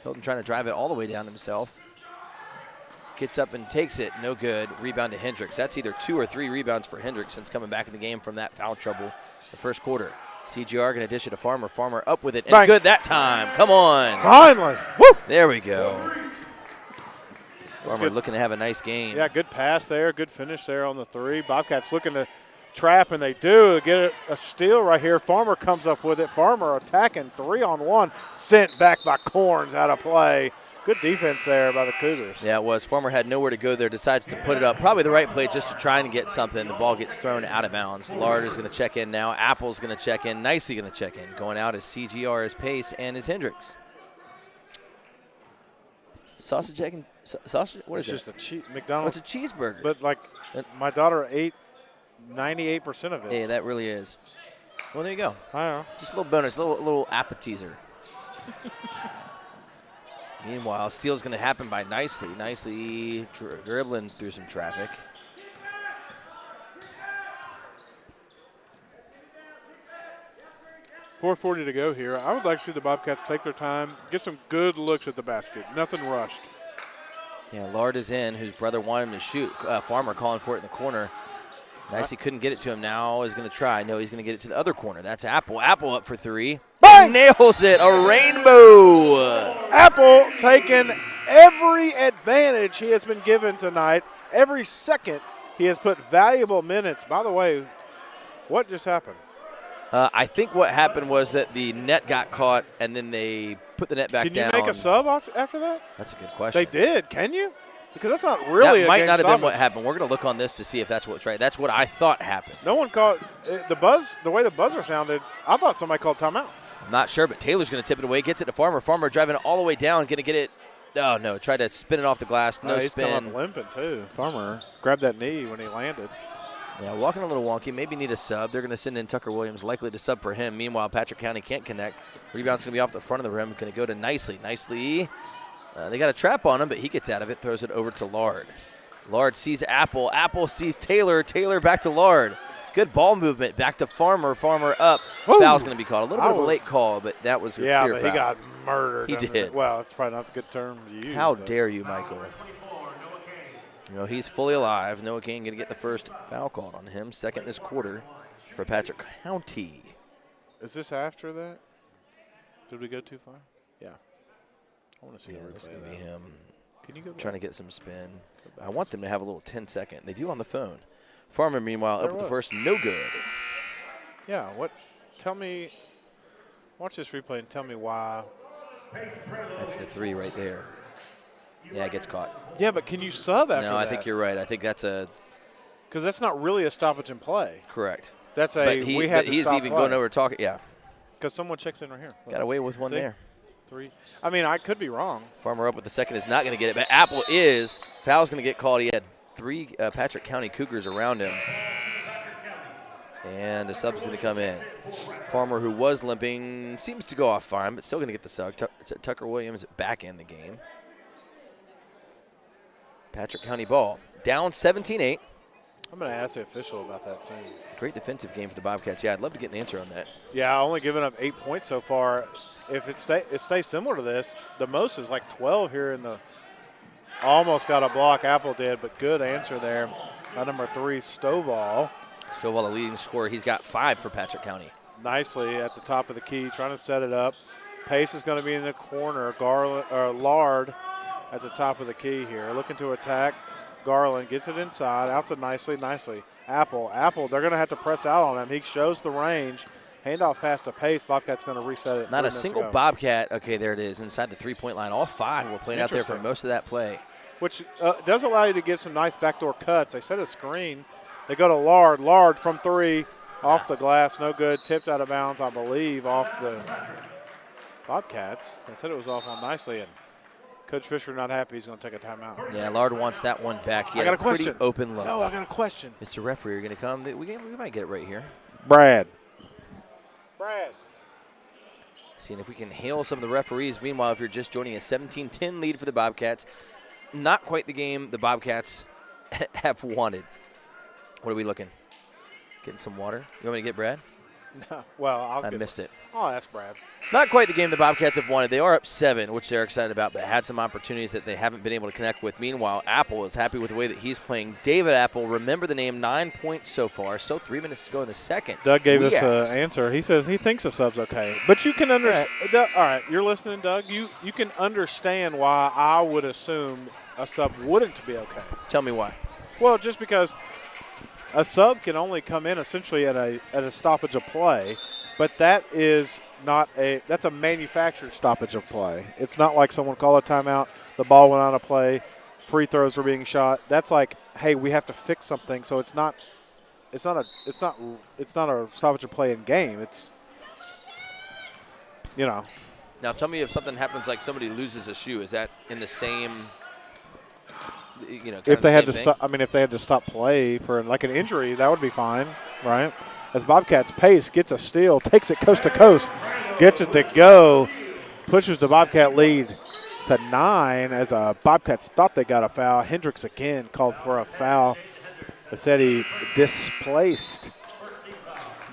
Hilton trying to drive it all the way down himself. Gets up and takes it. No good. Rebound to Hendricks. That's either 2 or 3 rebounds for Hendricks since coming back in the game from that foul trouble the first quarter. CGR going to dish it to Farmer. Farmer up with it. And Bang. Good that time. Come on. Finally. Woo! There we go. Farmer looking to have a nice game. Yeah, good pass there. Good finish there on the three. Bobcats looking to trap, and they do. Get a steal right here. Farmer comes up with it. Farmer attacking 3-on-1. Sent back by Corns out of play. Good defense there by the Cougars. Yeah, it was. Farmer had nowhere to go there. Decides to put it up. Probably the right play just to try and get something. The ball gets thrown out of bounds. Lard is going to check in now. Apple's going to check in. Nicely going to check in. Going out is CGR, is Pace, and is Hendricks. Sausage, egg, and sausage? What is it? It's just a McDonald's. What's a cheeseburger? But, like, my daughter ate 98% of it. Yeah, that really is. Well, there you go. I know. Just a little bonus, a little appetizer. Meanwhile, steal's going to happen by nicely dribbling through some traffic. .440 to go here. I would like to see the Bobcats take their time, get some good looks at the basket. Nothing rushed. Yeah, Lard is in, whose brother wanted him to shoot. Farmer calling for it in the corner. Nicely couldn't get it to him. Now is going to try. No, he's going to get it to the other corner. That's Apple. Apple up for 3. Bang! Nails it. A rainbow. Apple taking every advantage he has been given tonight. Every second he has put valuable minutes. By the way, what just happened? I think what happened was that the net got caught, and then they put the net back down. Can you make a sub after that? That's a good question. They did. Can you? Because that's not really that a might game not have been stoppage. what happened. We're going to look on this to see if that's what's right. That's what I thought happened. No one called the buzz. The way the buzzer sounded, I thought somebody called timeout. I'm not sure, but Taylor's going to tip it away. Gets it to Farmer. Farmer driving it all the way down. Going to get it. Oh, no. Tried to spin it off the glass. No he's spin. He's coming up limping, too. Farmer grabbed that knee when he landed. Yeah, walking a little wonky. Maybe need a sub. They're going to send in Tucker Williams, likely to sub for him. Meanwhile, Patrick County can't connect. Rebound's going to be off the front of the rim. Going to go to Nicely. They got a trap on him, but he gets out of it, throws it over to Lard. Lard sees Apple. Apple sees Taylor. Taylor back to Lard. Good ball movement. Back to Farmer. Farmer up. Woo! Foul's going to be called. A little bit of a late call, but that was a clear foul. He got murdered. He did. Well, that's probably not a good term to use. How dare you, Michael? You know, he's fully alive. Noah King going to get the first foul called on him. Second this quarter for Patrick County. Is this after that? Did we go too far? Yeah. I want to see this is going to be him. Can you go trying to get some spin. I want them to have a little 10-second. They do on the phone. Farmer, meanwhile, up with the first. No good. Yeah. What? Tell me. Watch this replay and tell me why. That's the 3 right there. Yeah, it gets caught. Yeah, but can you sub after that? No, I think you're right. I think that's a – because that's not really a stoppage in play. Correct. That's a we had to he's stop even play. going over talking – yeah. Because someone checks in right here. Got away with one there. 3. I mean, I could be wrong. Farmer up with the second is not going to get it, but Apple is. Foul's going to get called. He had 3 Patrick County Cougars around him. And the sub's going to come in. Farmer, who was limping, seems to go off fine, but still going to get the sub. Tucker Williams back in the game. Patrick County ball. Down 17-8. I'm going to ask the official about that soon. Great defensive game for the Bobcats. Yeah, I'd love to get an answer on that. Yeah, only giving up 8 points so far. If it stays similar to this, the most is like 12 here in the – almost got a block, Apple did, but good answer there by number 3, Stovall. Stovall, the leading scorer. He's got 5 for Patrick County. Nicely at the top of the key, trying to set it up. Pace is going to be in the corner. Lard at the top of the key here. Looking to attack. Garland gets it inside. Out to Nicely. Apple, they're going to have to press out on him. He shows the range. Handoff pass to Pace. Bobcat's going to reset it. Not a single Bobcat. Okay, there it is. Inside the three-point line. All 5 were playing out there for most of that play. Which does allow you to get some nice backdoor cuts. They set a screen. They go to Lard. Lard from 3. Off the glass. No good. Tipped out of bounds, I believe, off the Bobcats. They said it was off on Nicely. And Coach Fisher not happy. He's going to take a timeout. Yeah, Lard wants that one back. I got a question. Open look. No, I got a question. Mr. Referee, you're going to come. We might get it right here. Brad. Seeing if we can hail some of the referees. Meanwhile, if you're just joining a 17-10 lead for the Bobcats, not quite the game the Bobcats have wanted. What are we looking? Getting some water? You want me to get Brad? No. Well, I missed it. I'll ask Brad. Not quite the game the Bobcats have wanted. They are up 7, which they're excited about, but had some opportunities that they haven't been able to connect with. Meanwhile, Apple is happy with the way that he's playing. David Apple, remember the name, 9 points so far. Still 3 minutes to go in the second. Doug gave us an answer. He says he thinks a sub's okay. But you can understand. All right, you're listening, Doug. You can understand why I would assume a sub wouldn't be okay. Tell me why. Well, just because a sub can only come in essentially at a stoppage of play, but that is that's a manufactured stoppage of play. It's not like someone called a timeout, the ball went out of play, free throws were being shot. That's like, hey, we have to fix something. So it's not a stoppage of play in game. It's, you know. Now tell me if something happens like somebody loses a shoe, is that in the same? If they had to stop, if they had to stop play for like an injury, that would be fine, right? As Bobcats pace gets a steal, takes it coast to coast, gets it to go, pushes the Bobcat lead to 9 as Bobcats thought they got a foul. Hendricks again called for a foul. They said he displaced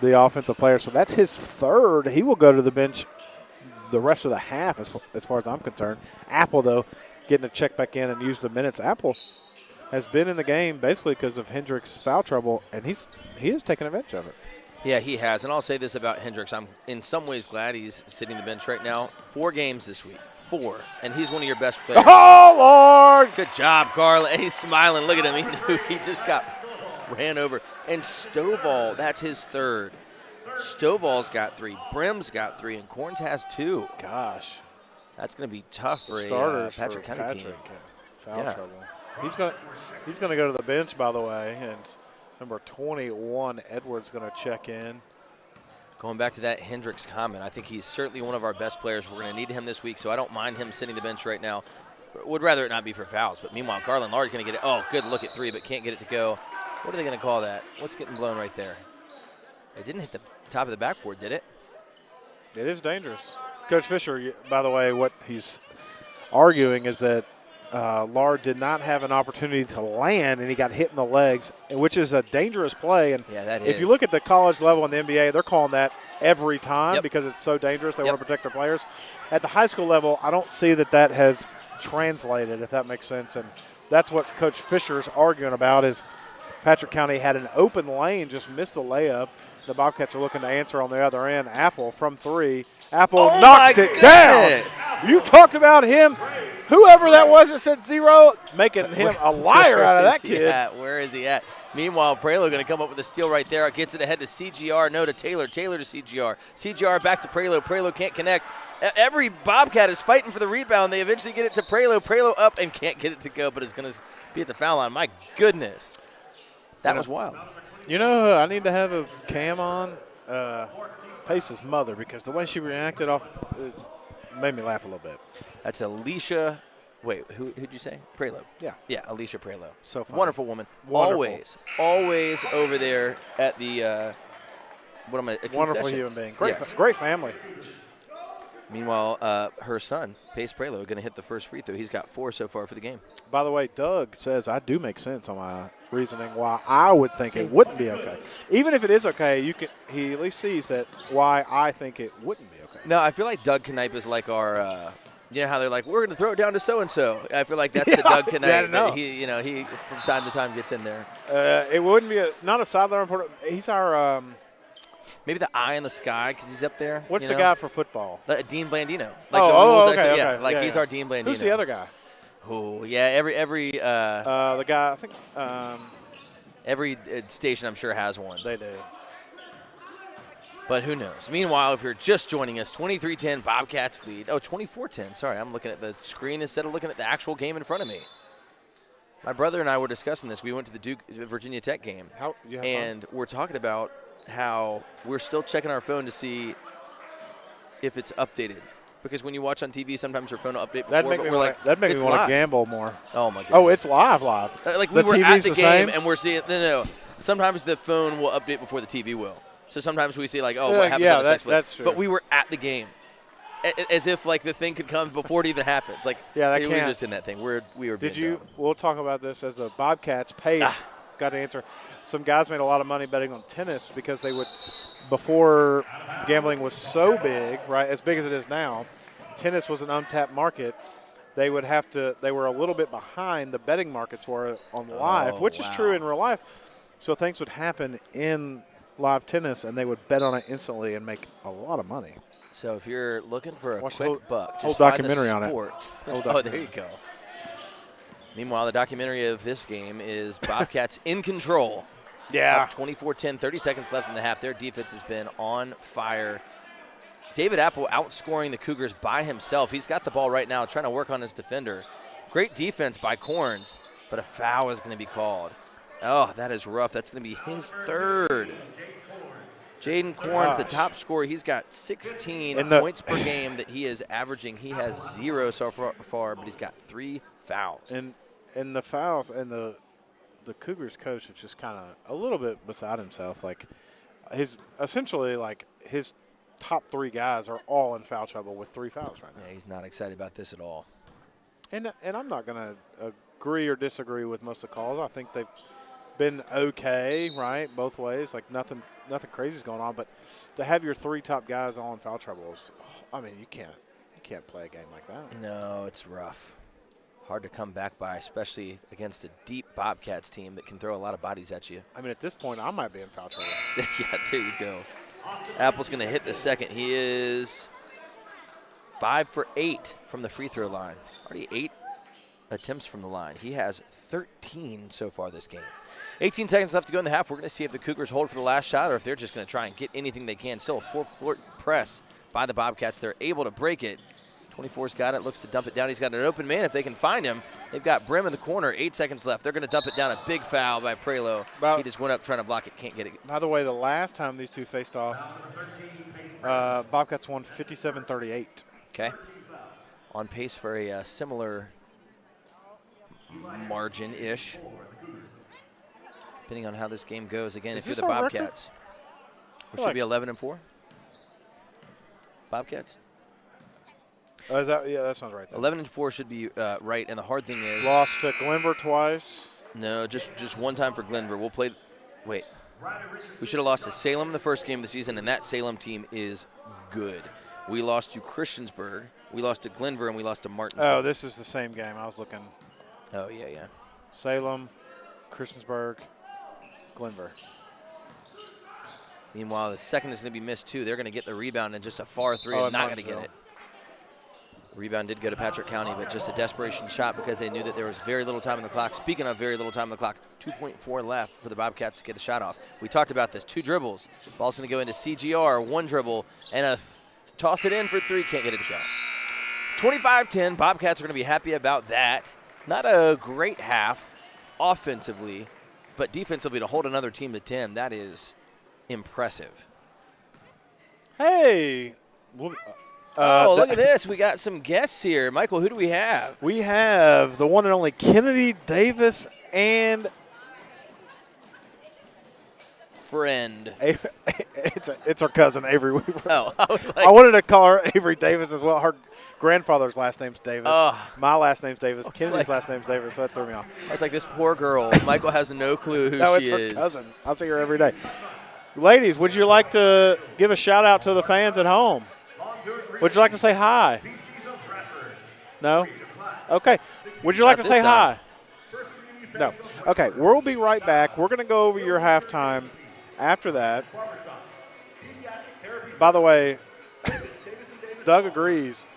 the offensive player, so that's his 3rd. He will go to the bench the rest of the half as far as I'm concerned. Apple, though, getting to check back in and use the minutes. Apple has been in the game basically because of Hendricks' foul trouble, and he is taking advantage of it. Yeah, he has. And I'll say this about Hendricks. I'm in some ways glad he's sitting the bench right now. 4 games this week. 4. And he's one of your best players. Oh, Lord! Good job, Garland. And he's smiling. Look at him. He knew he just got ran over. And Stovall, that's his 3rd. Stovall's got 3. Brim's got 3. And Corns has 2. Gosh. That's going to be tough for a Patrick County team. Foul trouble. He's going to go to the bench, by the way, and number 21, Edwards, going to check in. Going back to that Hendricks comment, I think he's certainly one of our best players. We're going to need him this week, so I don't mind him sitting the bench right now. Would rather it not be for fouls, but meanwhile, Garland Lard going to get it. Oh, good look at 3, but can't get it to go. What are they going to call that? What's getting blown right there? It didn't hit the top of the backboard, did it? It is dangerous. Coach Fisher, by the way, what he's arguing is that Lard did not have an opportunity to land, and he got hit in the legs, which is a dangerous play. And yeah, that is. If you look at the college level in the NBA, they're calling that every time because it's so dangerous. They want to protect their players. At the high school level, I don't see that has translated, if that makes sense. And that's what Coach Fisher's arguing about is Patrick County had an open lane, just missed the layup. The Bobcats are looking to answer on the other end. Apple from 3. Apple knocks it down. You talked about him. Whoever that was that said 0, making him a liar out of that kid. Where is he at? Meanwhile, Prelo going to come up with a steal right there. Gets it ahead to CGR. No to Taylor. Taylor to CGR. CGR back to Prelo. Prelo can't connect. Every Bobcat is fighting for the rebound. They eventually get it to Prelo. Prelo up and can't get it to go, but it's going to be at the foul line. My goodness. That was wild. You know, I need to have a cam on Pace's mother because the way she reacted made me laugh a little bit. That's Alicia. Wait, who'd you say? Prelo. Yeah. Yeah, Alicia Prelo. So funny. Wonderful woman. Wonderful. Always over there at the wonderful human being. Great family. Meanwhile, her son, Pace Prelo, going to hit the first free throw. He's got 4 so far for the game. By the way, Doug says I do make sense on my reasoning why I would think it wouldn't be okay. Even if it is okay, he at least sees that why I think it wouldn't be okay. No, I feel like Doug Knipe is like our you know how they're like, we're going to throw it down to so-and-so. I feel like that's the Doug Knipe. Yeah, he from time to time gets in there. It wouldn't be not a sideline reporter. He's our maybe the eye in the sky because he's up there. What's the guy for football? Dean Blandino. Okay. Like he's our Dean Blandino. Who's the other guy? Oh, yeah, every the guy, I think every station I'm sure has one. They do. But who knows? Meanwhile, if you're just joining us, 23-10 Bobcats lead. Oh, 24-10. Sorry, I'm looking at the screen instead of looking at the actual game in front of me. My brother and I were discussing this. We went to the Duke Virginia Tech game. We're talking about how we're still checking our phone to see if it's updated. Because when you watch on TV, sometimes your phone will update before, that makes me want to gamble more. Oh, my goodness. Oh, it's live. Like we were at the game and we're seeing – no. Sometimes the phone will update before the TV will. So sometimes we see like, what happens on the 6 play. That's true. But we were at the game. as if like the thing could come before it even happens. Like Yeah, that we can't. were just in that thing. We were. Did being you? dumb. We'll talk about this as the Bobcats paid. Got to answer. Some guys made a lot of money betting on tennis because they would, before gambling was so big, right, as big as it is now, tennis was an untapped market. They would have to. They were a little bit behind the betting markets were on live, which is true in real life. So things would happen in live tennis, and they would bet on it instantly and make a lot of money. So if you're looking for a Watch quick buck, whole just find documentary the on it. sport. Oh, there you go. Meanwhile, the documentary of this game is Bobcats in control. Yeah. Up 24-10, 30 seconds left in the half. Their defense has been on fire. David Apple outscoring the Cougars by himself. He's got the ball right now, trying to work on his defender. Great defense by Corns, but a foul is going to be called. Oh, that is rough. That's going to be his third. Jaden Corns, the top scorer, he's got 16 points per game that he is averaging. He has 0 so far, but he's got 3 fouls. And the fouls and the Cougars coach is just kind of a little bit beside himself. Like his top 3 guys are all in foul trouble with 3 fouls right now. Yeah, he's not excited about this at all. And I'm not going to agree or disagree with most of the calls. I think they've been okay, right, both ways. Like nothing crazy is going on. But to have your 3 top guys all in foul trouble is, I mean, you can't play a game like that. No, it's rough. Hard to come back by, especially against a deep Bobcats team that can throw a lot of bodies at you. I mean, at this point, I might be in foul trouble. Yeah, there you go. Apple's going to hit the second. He is 5 for 8 from the free throw line. Already 8 attempts from the line. He has 13 so far this game. 18 seconds left to go in the half. We're going to see if the Cougars hold for the last shot or if they're just going to try and get anything they can. Still a full-court press by the Bobcats. They're able to break it. 24's got it, looks to dump it down. He's got an open man if they can find him. They've got Brim in the corner, 8 seconds left. They're going to dump it down. A big foul by Prelo. He just went up trying to block it, can't get it. By the way, the last time these two faced off, Bobcats won 57-38. Okay. On pace for a similar margin-ish. Depending on how this game goes. Again, if you're the Bobcats. It should be 11-4. Bobcats. Yeah, that sounds right. 11-4 should be right, and the hard thing is lost to Glenver twice. No, just one time for Glenver. We'll play. Wait, we should have lost to Salem in the first game of the season, and that Salem team is good. We lost to Christiansburg, we lost to Glenver, and we lost to Martinsburg. Oh, this is the same game. I was looking. Oh yeah. Salem, Christiansburg, Glenver. Meanwhile, the second is going to be missed too. They're going to get the rebound and just a far three, and not going to get it. Rebound did go to Patrick County, but just a desperation shot because they knew that there was very little time on the clock. Speaking of very little time on the clock, 2.4 left for the Bobcats to get a shot off. We talked about this, 2 dribbles. Ball's going to go into CGR, 1 dribble, and toss it in for 3, can't get it to go. 25-10, Bobcats are going to be happy about that. Not a great half offensively, but defensively to hold another team to 10, that is impressive. Hey! Look at this. We got some guests here. Michael, who do we have? We have the one and only Kennedy Davis and friend. It's our cousin, Avery Weaver. Oh, I wanted to call her Avery Davis as well. Her grandfather's last name's Davis. Oh. My last name's Davis. Kennedy's last name's Davis, so that threw me off. I was like, this poor girl. Michael has no clue who no, she it's is. her cousin. I see her every day. Ladies, would you like to give a shout-out to the fans at home? Would you like to say hi? No? Okay. Would you like to say hi? No. Okay, we'll be right back. We're going to go over your halftime after that. By the way, Doug agrees.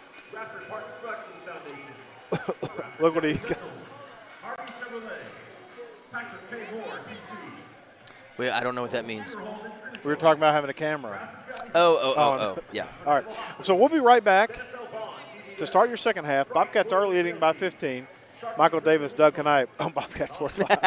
Look what he got. Wait, I don't know what that means. We were talking about having a camera. Oh, yeah. All right. So we'll be right back to start your second half. Bobcats are leading by 15. Michael Davis, Doug Knight on Bobcat Sports Live.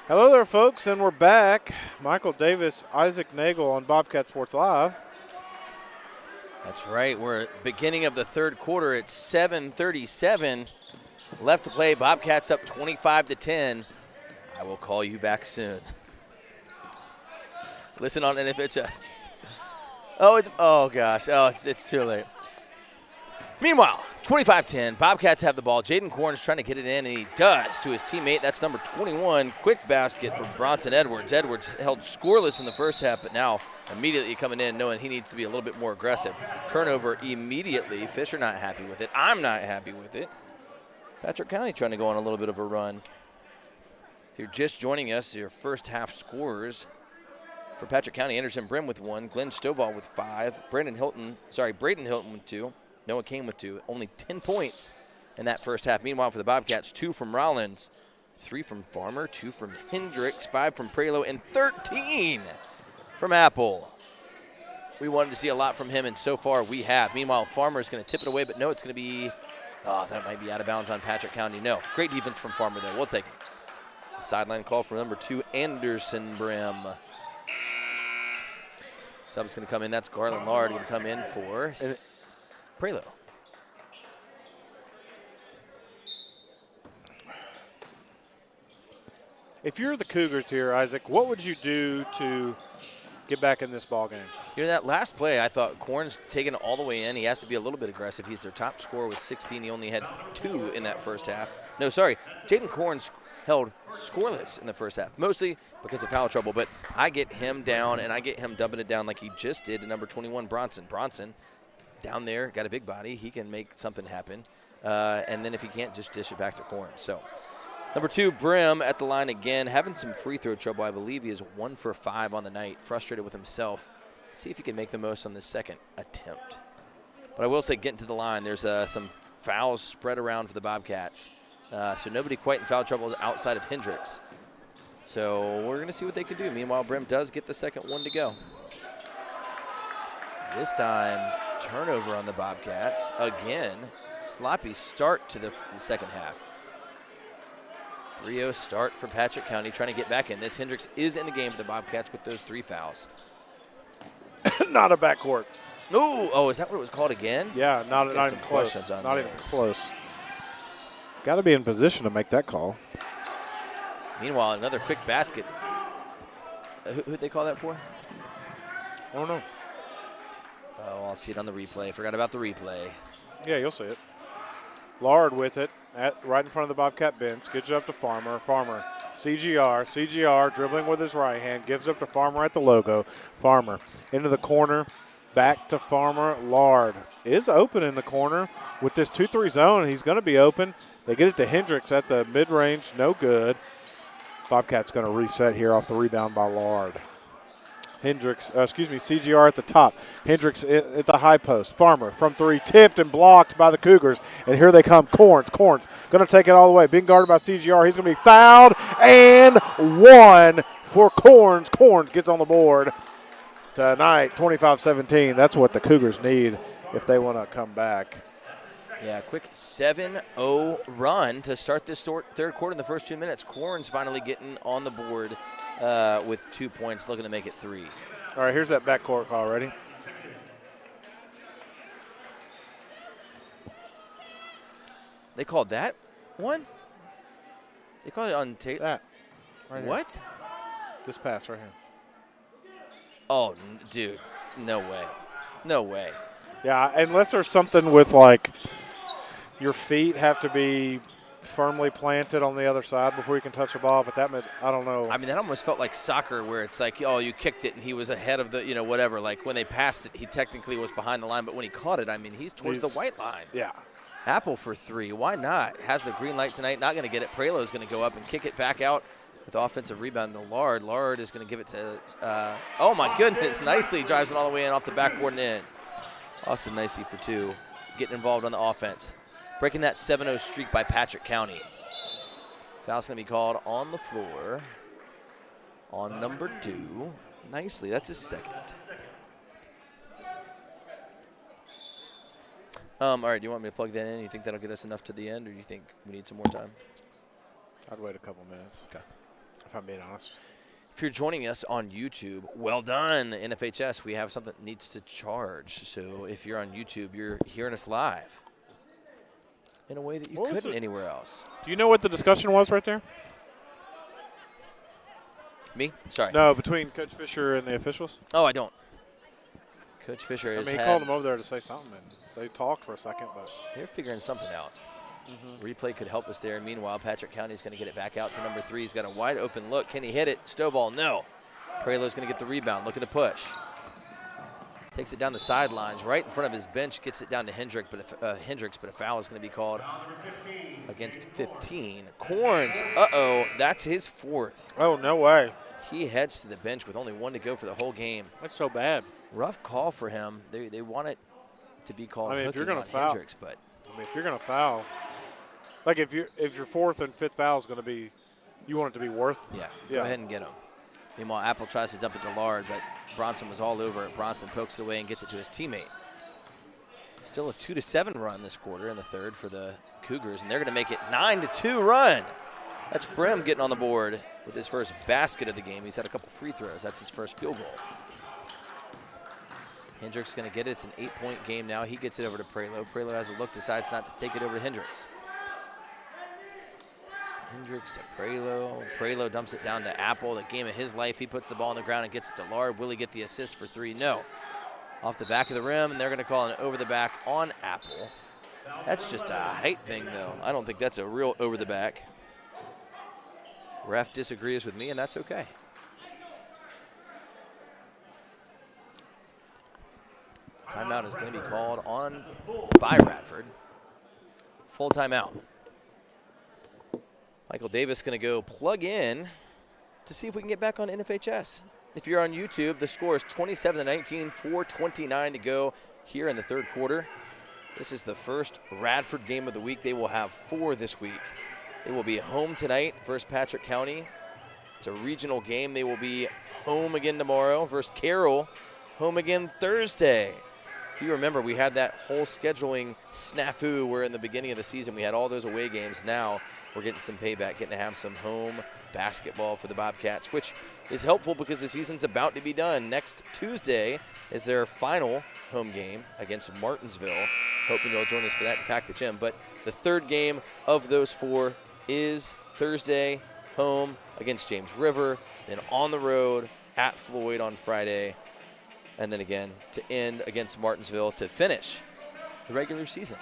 Hello there, folks, and we're back. Michael Davis, Isaac Nagel on Bobcat Sports Live. That's right. We're at the beginning of the third quarter. It's 7:37 left to play. Bobcats up 25-10. I will call you back soon. Listen on NFHS. Oh gosh. It's too late. Meanwhile, 25-10. Bobcats have the ball. Jaden Corns trying to get it in, and he does to his teammate. That's number 21. Quick basket for Bronson Edwards. Edwards held scoreless in the first half, but now immediately coming in knowing he needs to be a little bit more aggressive. Turnover immediately. Fisher not happy with it. I'm not happy with it. Patrick County trying to go on a little bit of a run. If you're just joining us, your first half scorers for Patrick County: Anderson Brim with 1, Glenn Stovall with 5, Braden Hilton with 2, Noah Kane with 2. Only 10 points in that first half. Meanwhile, for the Bobcats, 2 from Rollins, 3 from Farmer, 2 from Hendricks, 5 from Prelo, and 13 from Apple. We wanted to see a lot from him, and so far we have. Meanwhile, Farmer is going to tip it away, but no, it's going to be, that might be out of bounds on Patrick County. No, great defense from Farmer there. We'll take it. Sideline call for number 2, Anderson Brim. Sub's going to come in. That's Garland Lard going to come in for Prelo. If you're the Cougars here, Isaac, what would you do to get back in this ball game? You know, that last play, I thought Corn's taking it all the way in. He has to be a little bit aggressive. He's their top scorer with 16. He only had 2 in that first half. No, sorry. Jaden Corns held scoreless in the first half, mostly because of foul trouble. But I get him down, and I get him dumping it down like he just did to number 21, Bronson. Bronson, down there, got a big body. He can make something happen. And then if he can't, just dish it back to Corn. So number 2, Brim at the line again, having some free throw trouble. I believe he is 1 for 5 on the night, frustrated with himself. Let's see if he can make the most on this second attempt. But I will say, getting to the line, there's some fouls spread around for the Bobcats. So nobody quite in foul trouble outside of Hendricks. So we're going to see what they can do. Meanwhile, Brim does get the second one to go. This time, turnover on the Bobcats. Again, sloppy start to the second half. 3-0 start for Patrick County, trying to get back in this. Hendricks is in the game for the Bobcats with those 3 fouls. Not a backcourt. Oh, is that what it was called again? Yeah, not even close. Not even close. Got to be in position to make that call. Meanwhile, another quick basket. Who'd they call that for? I don't know. Oh, I'll see it on the replay. Forgot about the replay. Yeah, you'll see it. Lard with it right in front of the Bobcat bench. Gives it up to Farmer. Farmer, CGR dribbling with his right hand. Gives up to Farmer at the logo. Farmer into the corner. Back to Farmer. Lard is open in the corner with this 2-3 zone. He's going to be open. They get it to Hendricks at the mid-range. No good. Bobcats going to reset here off the rebound by Lard. CGR at the top. Hendricks at the high post. Farmer from 3, tipped and blocked by the Cougars. And here they come. Corns going to take it all the way. Being guarded by CGR. He's going to be fouled. And 1 for Corns. Corns gets on the board tonight, 25-17. That's what the Cougars need if they want to come back. Yeah, quick 7-0 run to start this third quarter in the first 2 minutes. Corns finally getting on the board with 2 points, looking to make it 3. All right, here's that backcourt call. Ready? They called that one? They called it on tape? That. Right what? Here. This pass right here. Oh, dude, no way. No way. Yeah, unless there's something with, like, your feet have to be firmly planted on the other side before you can touch the ball, but I don't know. I mean, that almost felt like soccer where it's like, oh, you kicked it and he was ahead of the, whatever. Like when they passed it, he technically was behind the line, but when he caught it, I mean, he's towards the white line. Yeah. Apple for 3. Why not? Has the green light tonight. Not going to get it. Prelo is going to go up and kick it back out with offensive rebound to Lard. Lard is going to give it to, oh, my goodness, nicely drives it all the way in off the backboard and in. Austin nicely for 2, getting involved on the offense. Breaking that 7-0 streak by Patrick County. Foul's going to be called on the floor on number 2. Nicely, that's his second. All right, do you want me to plug that in? You think that'll get us enough to the end, or do you think we need some more time? I'd wait a couple minutes. Okay. if I'm being honest. If you're joining us on YouTube, well done, NFHS. We have something that needs to charge. So if you're on YouTube, you're hearing us live in a way that you couldn't anywhere else. Do you know what the discussion was right there? Me? Sorry. No, between Coach Fisher and the officials. Oh, I don't. Coach Fisher he called him over there to say something, and they talked for a second, but they're figuring something out. Replay could help us there. Meanwhile, Patrick County is going to get it back out to number 3. He's got a wide open look. Can he hit it? Stovall, no. Prelo's going to get the rebound, looking to push. Takes it down the sidelines, right in front of his bench, gets it down to Hendricks, but a foul is going to be called against 15. Corns, that's his 4th. Oh, no way. He heads to the bench with only 1 to go for the whole game. That's so bad. Rough call for him. They want it to be called if you're on foul, Hendricks, but if you're going to foul, like if your 4th and 5th foul is going to be, you want it to be worth. Yeah, go ahead and get him. Meanwhile, Apple tries to dump it to Lard, but Bronson was all over it. Bronson pokes it away and gets it to his teammate. Still a 2-7 run this quarter in the 3rd for the Cougars, and they're going to make it 9-2 run. That's Brim getting on the board with his first basket of the game. He's had a couple free throws. That's his first field goal. Hendricks is going to get it. It's an 8-point game now. He gets it over to Prelo. Prelo has a look, decides not to take it over to Hendricks. Hendricks to Prelo. Prelo dumps it down to Apple. The game of his life. He puts the ball on the ground and gets it to Lard. Will he get the assist for 3? No. Off the back of the rim, and they're going to call an over the back on Apple. That's just a height thing, though. I don't think that's a real over the back. Ref disagrees with me, and that's okay. Timeout is going to be called on by Radford. Full timeout. Michael Davis going to go plug in to see if we can get back on NFHS. If you're on YouTube, the score is 27-19, 4:29 to go here in the 3rd quarter. This is the first Radford game of the week. They will have 4 this week. They will be home tonight versus Patrick County. It's a regional game. They will be home again tomorrow versus Carroll, home again Thursday. If you remember, we had that whole scheduling snafu where in the beginning of the season we had all those away games. Now we're getting some payback, getting to have some home basketball for the Bobcats, which is helpful because the season's about to be done. Next Tuesday is their final home game against Martinsville. Hoping you'll join us for that and pack the gym. But the 3rd game of those 4 is Thursday, home against James River, then on the road at Floyd on Friday, and then again to end against Martinsville to finish the regular season.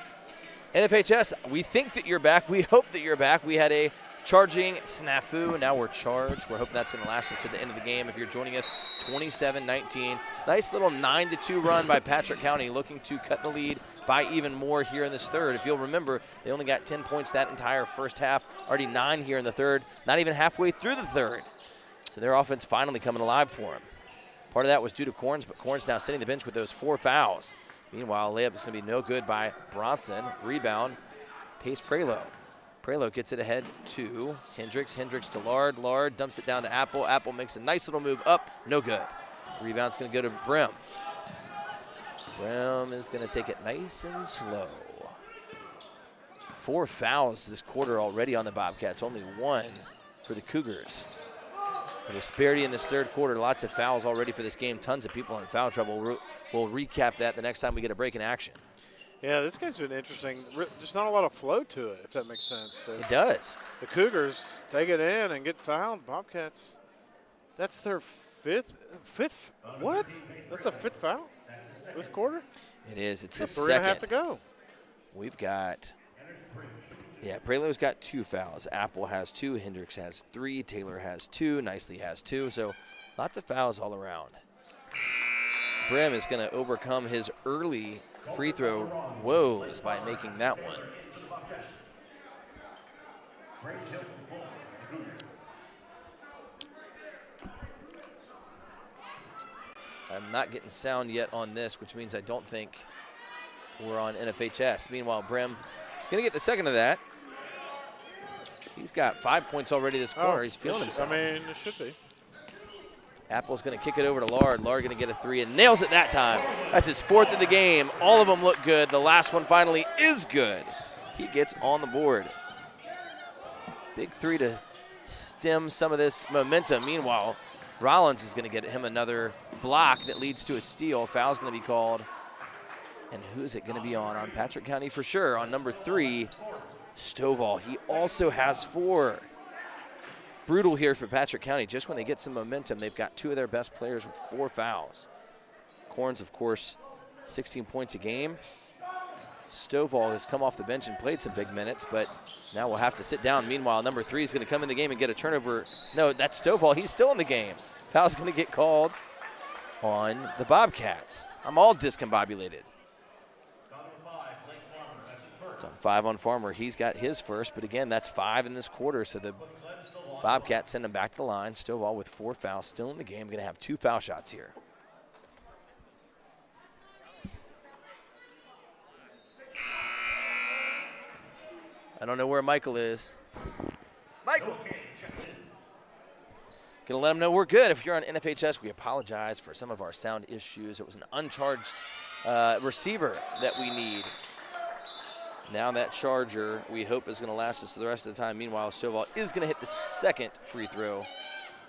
NFHS, we think that you're back. We hope that you're back. We had a charging snafu. Now we're charged. We're hoping that's going to last us to the end of the game. If you're joining us, 27-19. Nice little 9-2 run by Patrick County, looking to cut the lead by even more here in this 3rd. If you'll remember, they only got 10 points that entire first half, already 9 here in the 3rd, not even halfway through the 3rd. So their offense finally coming alive for them. Part of that was due to Corns, but Corns now sitting the bench with those 4 fouls. Meanwhile, layup is going to be no good by Bronson. Rebound, Pace Prelo. Prelo gets it ahead to Hendricks. Hendricks to Lard. Lard dumps it down to Apple. Apple makes a nice little move up. No good. Rebound's going to go to Brim. Brim is going to take it nice and slow. 4 fouls this quarter already on the Bobcats. Only 1 for the Cougars. A disparity in this 3rd quarter. Lots of fouls already for this game. Tons of people in foul trouble. We'll recap that the next time we get a break in action. Yeah, this game's been interesting. Just not a lot of flow to it, if that makes sense. It does. The Cougars take it in and get fouled. Bobcats, that's their 5th. What? That's the 5th foul this quarter? It is. It's his 3.5 second. to go. We've got, Prelo's got 2 fouls. Apple has 2. Hendricks has 3. Taylor has 2. Nicely has 2. So lots of fouls all around. Brim is going to overcome his early free throw woes by making that one. I'm not getting sound yet on this, which means I don't think we're on NFHS. Meanwhile, Brim is going to get the second of that. He's got 5 points already this quarter. He's feeling himself. It should be. Apple's going to kick it over to Lard. Lard going to get a 3 and nails it that time. That's his 4th of the game. All of them look good. The last one finally is good. He gets on the board. Big 3 to stem some of this momentum. Meanwhile, Rollins is going to get him another block that leads to a steal. Foul's going to be called. And who's it going to be on? On Patrick County for sure. On number 3, Stovall. He also has 4. Brutal here for Patrick County. Just when they get some momentum, they've got 2 of their best players with 4 fouls. Corns, of course, 16 points a game. Stovall has come off the bench and played some big minutes, but now we'll have to sit down. Meanwhile, number 3 is going to come in the game and get a turnover. No, that's Stovall. He's still in the game. Foul's going to get called on the Bobcats. I'm all discombobulated. It's on 5 on Farmer. He's got his first, but again, that's 5 in this quarter, so the Bobcats send him back to the line. Stovall with 4 fouls, still in the game. Going to have 2 foul shots here. I don't know where Michael is. Michael! Gonna let him know we're good. If you're on NFHS, we apologize for some of our sound issues. It was an uncharged receiver that we need. Now that charger, we hope, is gonna last us the rest of the time. Meanwhile, Stovall is gonna hit the second free throw,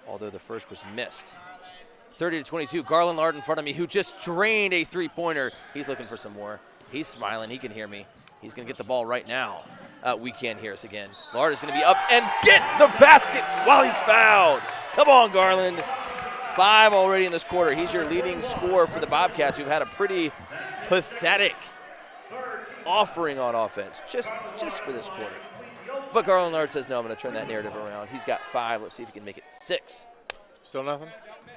although the first was missed. 30-22, Garland Lard in front of me, who just drained a three-pointer. He's looking for some more. He's smiling, he can hear me. He's gonna get the ball right now. We can't hear us again. Lard is going to be up and get the basket while he's fouled. Come on, Garland. 5 already in this quarter. He's your leading scorer for the Bobcats, who've had a pretty pathetic offering on offense just for this quarter. But Garland Lard says, no, I'm going to turn that narrative around. He's got 5. Let's see if he can make it 6. Still nothing?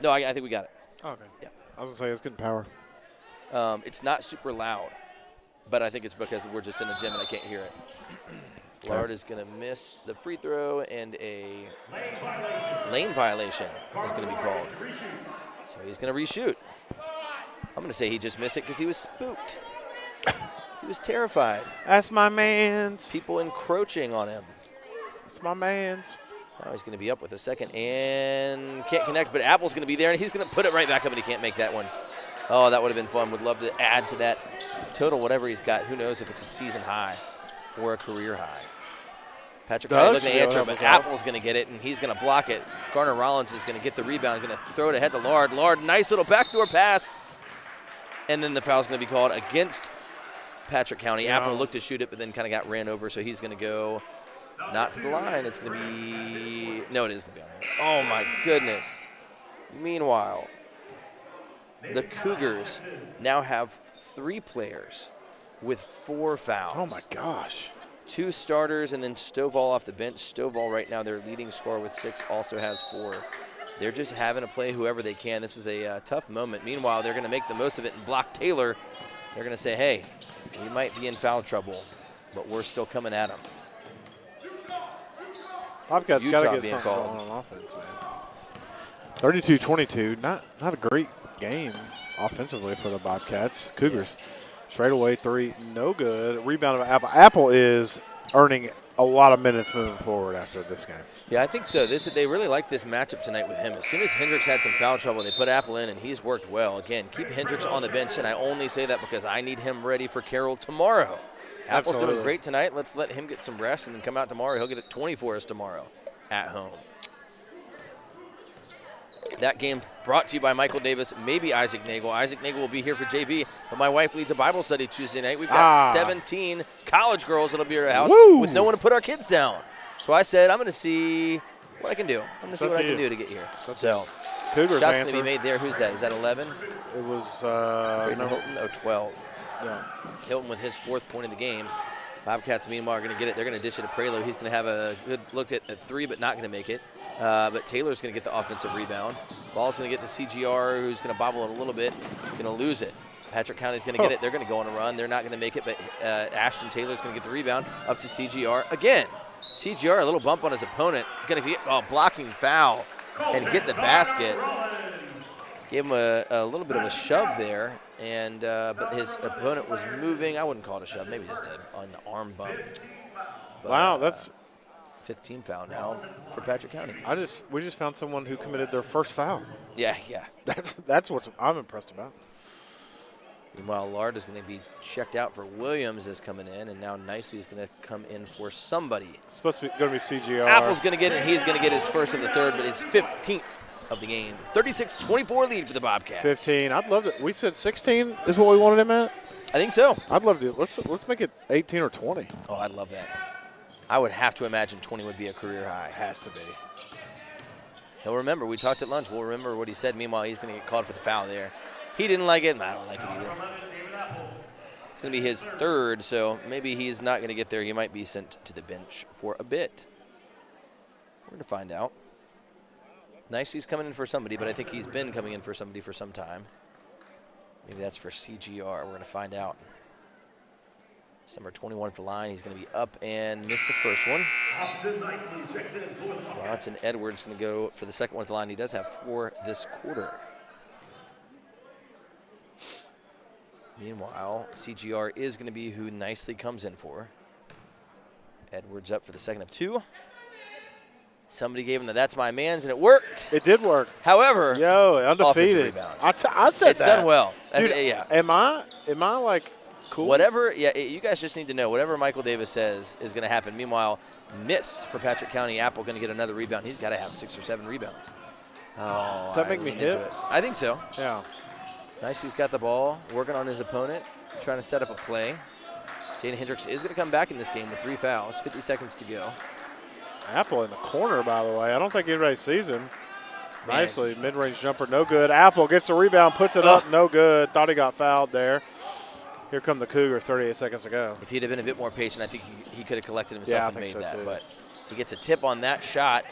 No, I think we got it. Oh, okay. Yeah. I was going to say, it's good power. It's not super loud, but I think it's because we're just in the gym and I can't hear it. Lard is going to miss the free throw, and a lane violation is going to be called. So he's going to reshoot. I'm going to say he just missed it because he was spooked. He was terrified. That's my man's. People encroaching on him. That's my man's. Now he's going to be up with a second and can't connect, but Apple's going to be there, and he's going to put it right back up, and he can't make that one. Oh, that would have been fun. Would love to add to that total, whatever he's got. Who knows if it's a season high or a career high. Patrick County looking to answer, but Apple's going to get it, and he's going to block it. Garner Rollins is going to get the rebound, going to throw it ahead to Lard. Lard, nice little backdoor pass. And then the foul's going to be called against Patrick County. Yeah. Apple looked to shoot it, but then kind of got ran over, so he's going to go not to the line. It's going to be – no, it is going to be on there. Oh, my goodness. Meanwhile, the Cougars now have 3 players with 4 fouls. Oh, my gosh. 2 starters, and then Stovall off the bench. Stovall right now, their leading scorer with 6, also has 4. They're just having to play whoever they can. This is a tough moment. Meanwhile, they're going to make the most of it and block Taylor. They're going to say, hey, we might be in foul trouble, but we're still coming at them. Bobcats got to get something called going on offense, man. 32-22, not a great game offensively for the Bobcats. Cougars. Straight away 3, no good. Rebound of Apple. Apple is earning a lot of minutes moving forward after this game. Yeah, I think so. They really like this matchup tonight with him. As soon as Hendricks had some foul trouble, they put Apple in, and he's worked well. Again, keep Hendricks on the bench, and I only say that because I need him ready for Carroll tomorrow. Apple's Absolutely. doing great tonight. Let's let him get some rest and then come out tomorrow. He'll get it 20 for us tomorrow at home. That game brought to you by Michael Davis, maybe Isaac Nagel. Isaac Nagel will be here for JV, but my wife leads a Bible study Tuesday night. We've got 17 college girls that'll be at our house with no one to put our kids down. So I said, I'm going to see what I can do. I'm going to see what I can do to get here. So Cougars shots going to be made there. Who's that? Is that 11? It was Hilton? Oh, 12. Yeah. Hilton with his 4th point of the game. Bobcats, meanwhile, are going to get it. They're going to dish it to Prelo. He's going to have a good look at 3, but not going to make it. But Taylor's going to get the offensive rebound. Ball's going to get to CGR, who's going to bobble it a little bit. Going to lose it. Patrick County's going to get it. They're going to go on a run. They're not going to make it, but Ashton Taylor's going to get the rebound up to CGR again. CGR, a little bump on his opponent. Going to get blocking foul and get the basket. Gave him a little bit of a shove there, and but his opponent was moving. I wouldn't call it a shove, maybe just an arm bump. But, wow, that's 15 foul now for Patrick County. we just found someone who committed their first foul. Yeah. That's what I'm impressed about. Meanwhile, Lard is going to be checked out for Williams is coming in, and now Nicely is going to come in for somebody. It's supposed to be going to be CGR. Apple's going to get it. He's going to get his first of the third, but his 15th of the game. 36-24 lead for the Bobcats. 15. I'd love it. We said 16 is what we wanted him at. I think so. I'd love to. Let's make it 18 or 20. Oh, I'd love that. I would have to imagine 20 would be a career high. Has to be. He'll remember. We talked at lunch. We'll remember what he said. Meanwhile, he's going to get called for the foul there. He didn't like it, and I don't like it either. It's going to be his third, so maybe he's not going to get there. He might be sent to the bench for a bit. We're going to find out. Nicely's coming in for somebody, but I think he's been coming in for somebody for some time. Maybe that's for CGR. We're going to find out. It's number 21 at the line. He's going to be up and miss the first one. Bronson Edwards going to go for the second one at the line. He does have 4 this quarter. Meanwhile, CGR is going to be who Nicely comes in for. Edwards up for the second of 2. Somebody gave him the "that's my man's," and it worked. It did work. However, undefeated. I said it's done well. Dude, yeah. Am I like cool? Whatever. Yeah. You guys just need to know whatever Michael Davis says is going to happen. Meanwhile, miss for Patrick County. Apple going to get another rebound. He's got to have 6 or 7 rebounds. Oh, does that make me hit? I think so. Yeah. Nice. He's got the ball, working on his opponent, trying to set up a play. Jaden Hendricks is going to come back in this game with 3 fouls. 50 seconds to go. Apple in the corner, by the way. I don't think anybody sees him. Nicely. Mid-range jumper, no good. Apple gets the rebound, puts it up, no good. Thought he got fouled there. Here come the Cougars 38 seconds to go. If he'd have been a bit more patient, I think he could have collected himself and made that. Too. But he gets a tip on that shot.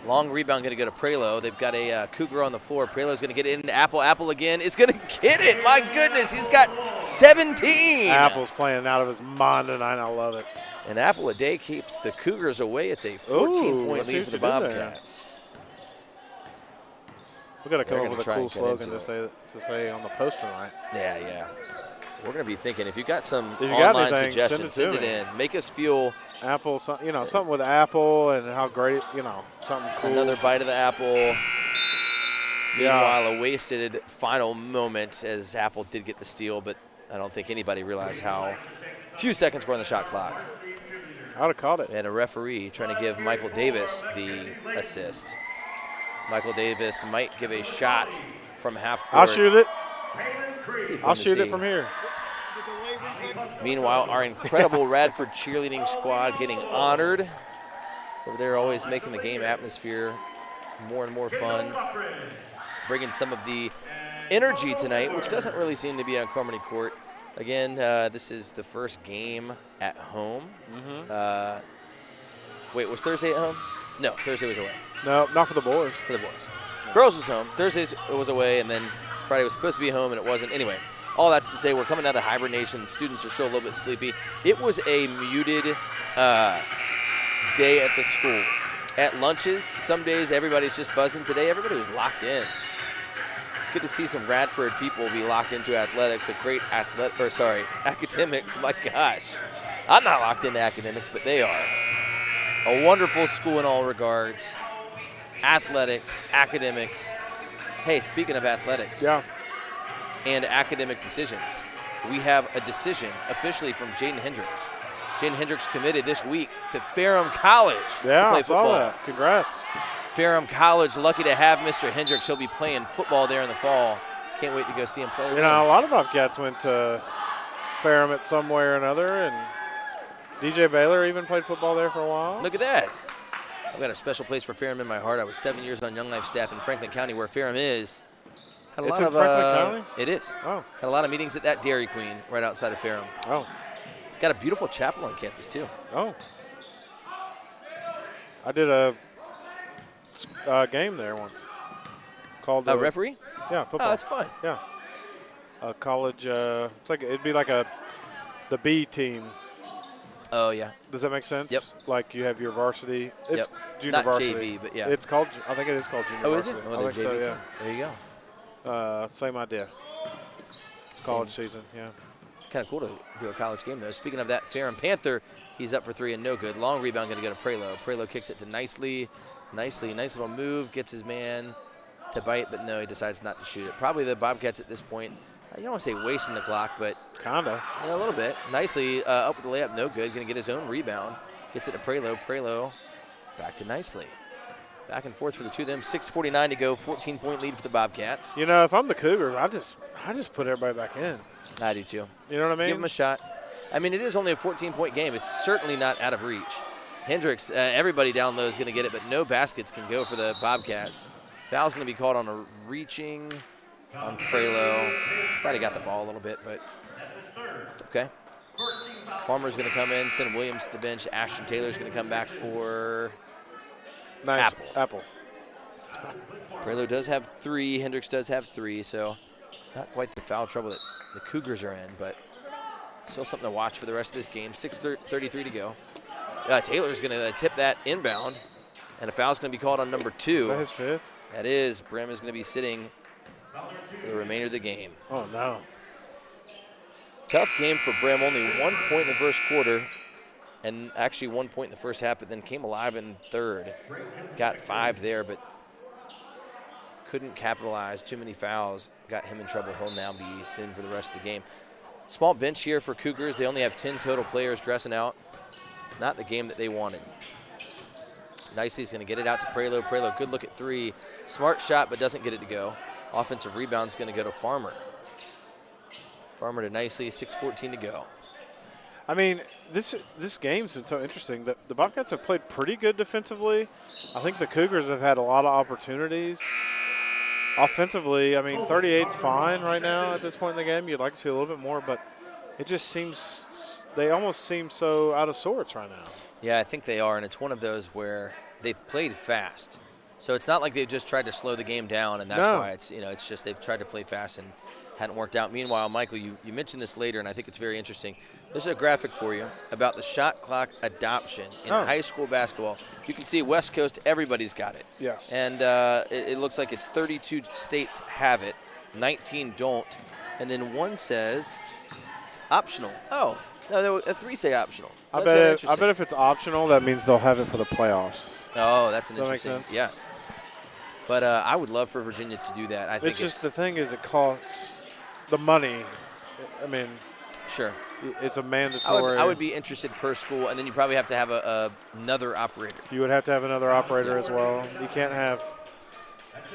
Long rebound going to go to Prelo. They've got a Cougar on the floor. Prelo's going to get it into Apple. Apple again is going to get it. My goodness, he's got 17. Apple's playing out of his mind tonight. I love it. And Apple a day keeps the Cougars away. It's a 14-point lead for the Bobcats. We've got to come up with a cool slogan to say on the post tonight. Yeah. We're going to be thinking, if you've got some online anything, suggestions, send it in. Make us feel Apple, something with Apple and how great, something cool. Another bite of the apple. Meanwhile, a wasted final moment as Apple did get the steal, but I don't think anybody realized how few seconds were on the shot clock. I would have caught it. And a referee trying to give Michael Davis the assist. Michael Davis might give a shot from half court. I'll shoot it. I'll shoot it from here. Meanwhile, our incredible Radford cheerleading squad getting honored. Over there, always making the game atmosphere more and more fun. Bringing some of the energy tonight, which doesn't really seem to be on Carmody Court. Again, this is the first game at home. Wait, was Thursday at home? No, Thursday was away. No, not for the boys. For the boys. Girls was home. Thursday was away, and then Friday was supposed to be home, and it wasn't. Anyway, all that's to say we're coming out of hibernation. Students are still a little bit sleepy. It was a muted day at the school. At lunches, some days everybody's just buzzing. Today, everybody was locked in. It's good to see some Radford people be locked into athletics. Academics. My gosh. I'm not locked into academics, but they are. A wonderful school in all regards. Athletics, academics. Hey, speaking of athletics and academic decisions, we have a decision officially from Jaden Hendricks. Jaden Hendricks committed this week to Ferrum College to play football. I saw that. Congrats. Ferrum College, lucky to have Mr. Hendricks. He'll be playing football there in the fall. Can't wait to go see him play. A lot of Bobcats went to Ferrum at some way or another, and DJ Baylor even played football there for a while. Look at that. I've got a special place for Ferrum in my heart. I was 7 years on Young Life staff in Franklin County, where Ferrum is. It's in Franklin County? It is. Oh. Had a lot of meetings at that Dairy Queen right outside of Ferrum. Oh. Got a beautiful chapel on campus, too. Oh. I did a game there once. Called a referee? Yeah, football. Oh, that's fun. Yeah. A college, it'd be like the B team. Oh, yeah. Does that make sense? Yep. Like you have your varsity. It's junior Not varsity. JV, but yeah. It's called, I think it is called junior varsity. Oh, is it? I think so, yeah. There you go. Same idea. College season, yeah. Kind of cool to do a college game, though. Speaking of that, Ferrum Panther, he's up for 3 and no good. Long rebound going to go to Prelo. Prelo kicks it to Nicely. Nice little move. Gets his man to bite, but no, he decides not to shoot it. Probably the Bobcats at this point you don't want to say wasting the clock, but Kinda. a little bit. Nicely up with the layup, no good. Going to get his own rebound. Gets it to Prelo. Prelo back to Nicely. Back and forth for the two of them. 6:49 to go. 14-point lead for the Bobcats. You know, if I'm the Cougars, I just put everybody back in. I do too. You know what I mean? Give them a shot. I mean, it is only a 14-point game. It's certainly not out of reach. Hendricks, everybody down low is going to get it, but no baskets can go for the Bobcats. Foul's going to be called on a reaching on Prelo. Thought he got the ball a little bit, but okay. Farmer's going to come in, send Williams to the bench. Ashton Taylor's going to come back for Apple. Prelo does have 3. Hendricks does have 3, so not quite the foul trouble that the Cougars are in, but still something to watch for the rest of this game. 6:33 to go. Taylor's going to tip that inbound, and a foul's going to be called on number 2. Is that his 5th? That is. Brim is going to be sitting for the remainder of the game. Oh, no. Tough game for Brim. Only 1 point in the first quarter, and actually 1 point in the first half, but then came alive in third. Got 5 there, but couldn't capitalize. Too many fouls. Got him in trouble. He'll now be sitting for the rest of the game. Small bench here for Cougars. They only have 10 total players dressing out. Not the game that they wanted. Nicely's going to get it out to Prelo. Prelo, good look at 3. Smart shot, but doesn't get it to go. Offensive rebound's going to go to Farmer. Farmer to Nicely, 6:14 to go. I mean, this game's been so interesting. The Bobcats have played pretty good defensively. I think the Cougars have had a lot of opportunities. Offensively, I mean, 38's fine right now at this point in the game. You'd like to see a little bit more, but it just seems they almost seem so out of sorts right now. Yeah, I think they are, and it's one of those where they've played fast. So it's not like they've just tried to slow the game down, and that's why it's just they've tried to play fast and hadn't worked out. Meanwhile, Michael, you mentioned this later, and I think it's very interesting. There's a graphic for you about the shot clock adoption in high school basketball. You can see West Coast, everybody's got it. Yeah. And it looks like it's 32 states have it, 19 don't, and then one says optional. Oh, no, 3 say optional. So I bet if it's optional, that means they'll have it for the playoffs. Oh, that's an Does that interesting. make sense? Yeah. But I would love for Virginia to do that. I think it's just the thing is it costs the money. I mean, sure. It's a mandatory. I would be interested per school, and then you probably have to have another operator. You would have to have another operator as well. You can't have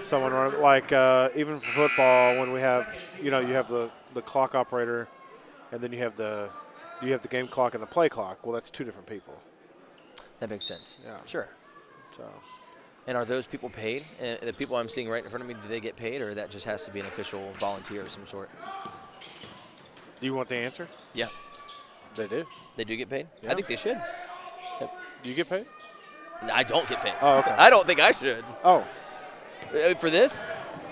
someone run like even for football when we have you have the clock operator, and then you have the game clock and the play clock. Well, that's 2 different people. That makes sense. Yeah. Sure. So. And are those people paid? The people I'm seeing right in front of me, do they get paid, or that just has to be an official volunteer of some sort? Do you want the answer? Yeah. They do. They do get paid? Yeah. I think they should. Do you get paid? I don't get paid. Oh, okay. I don't think I should. Oh. For this?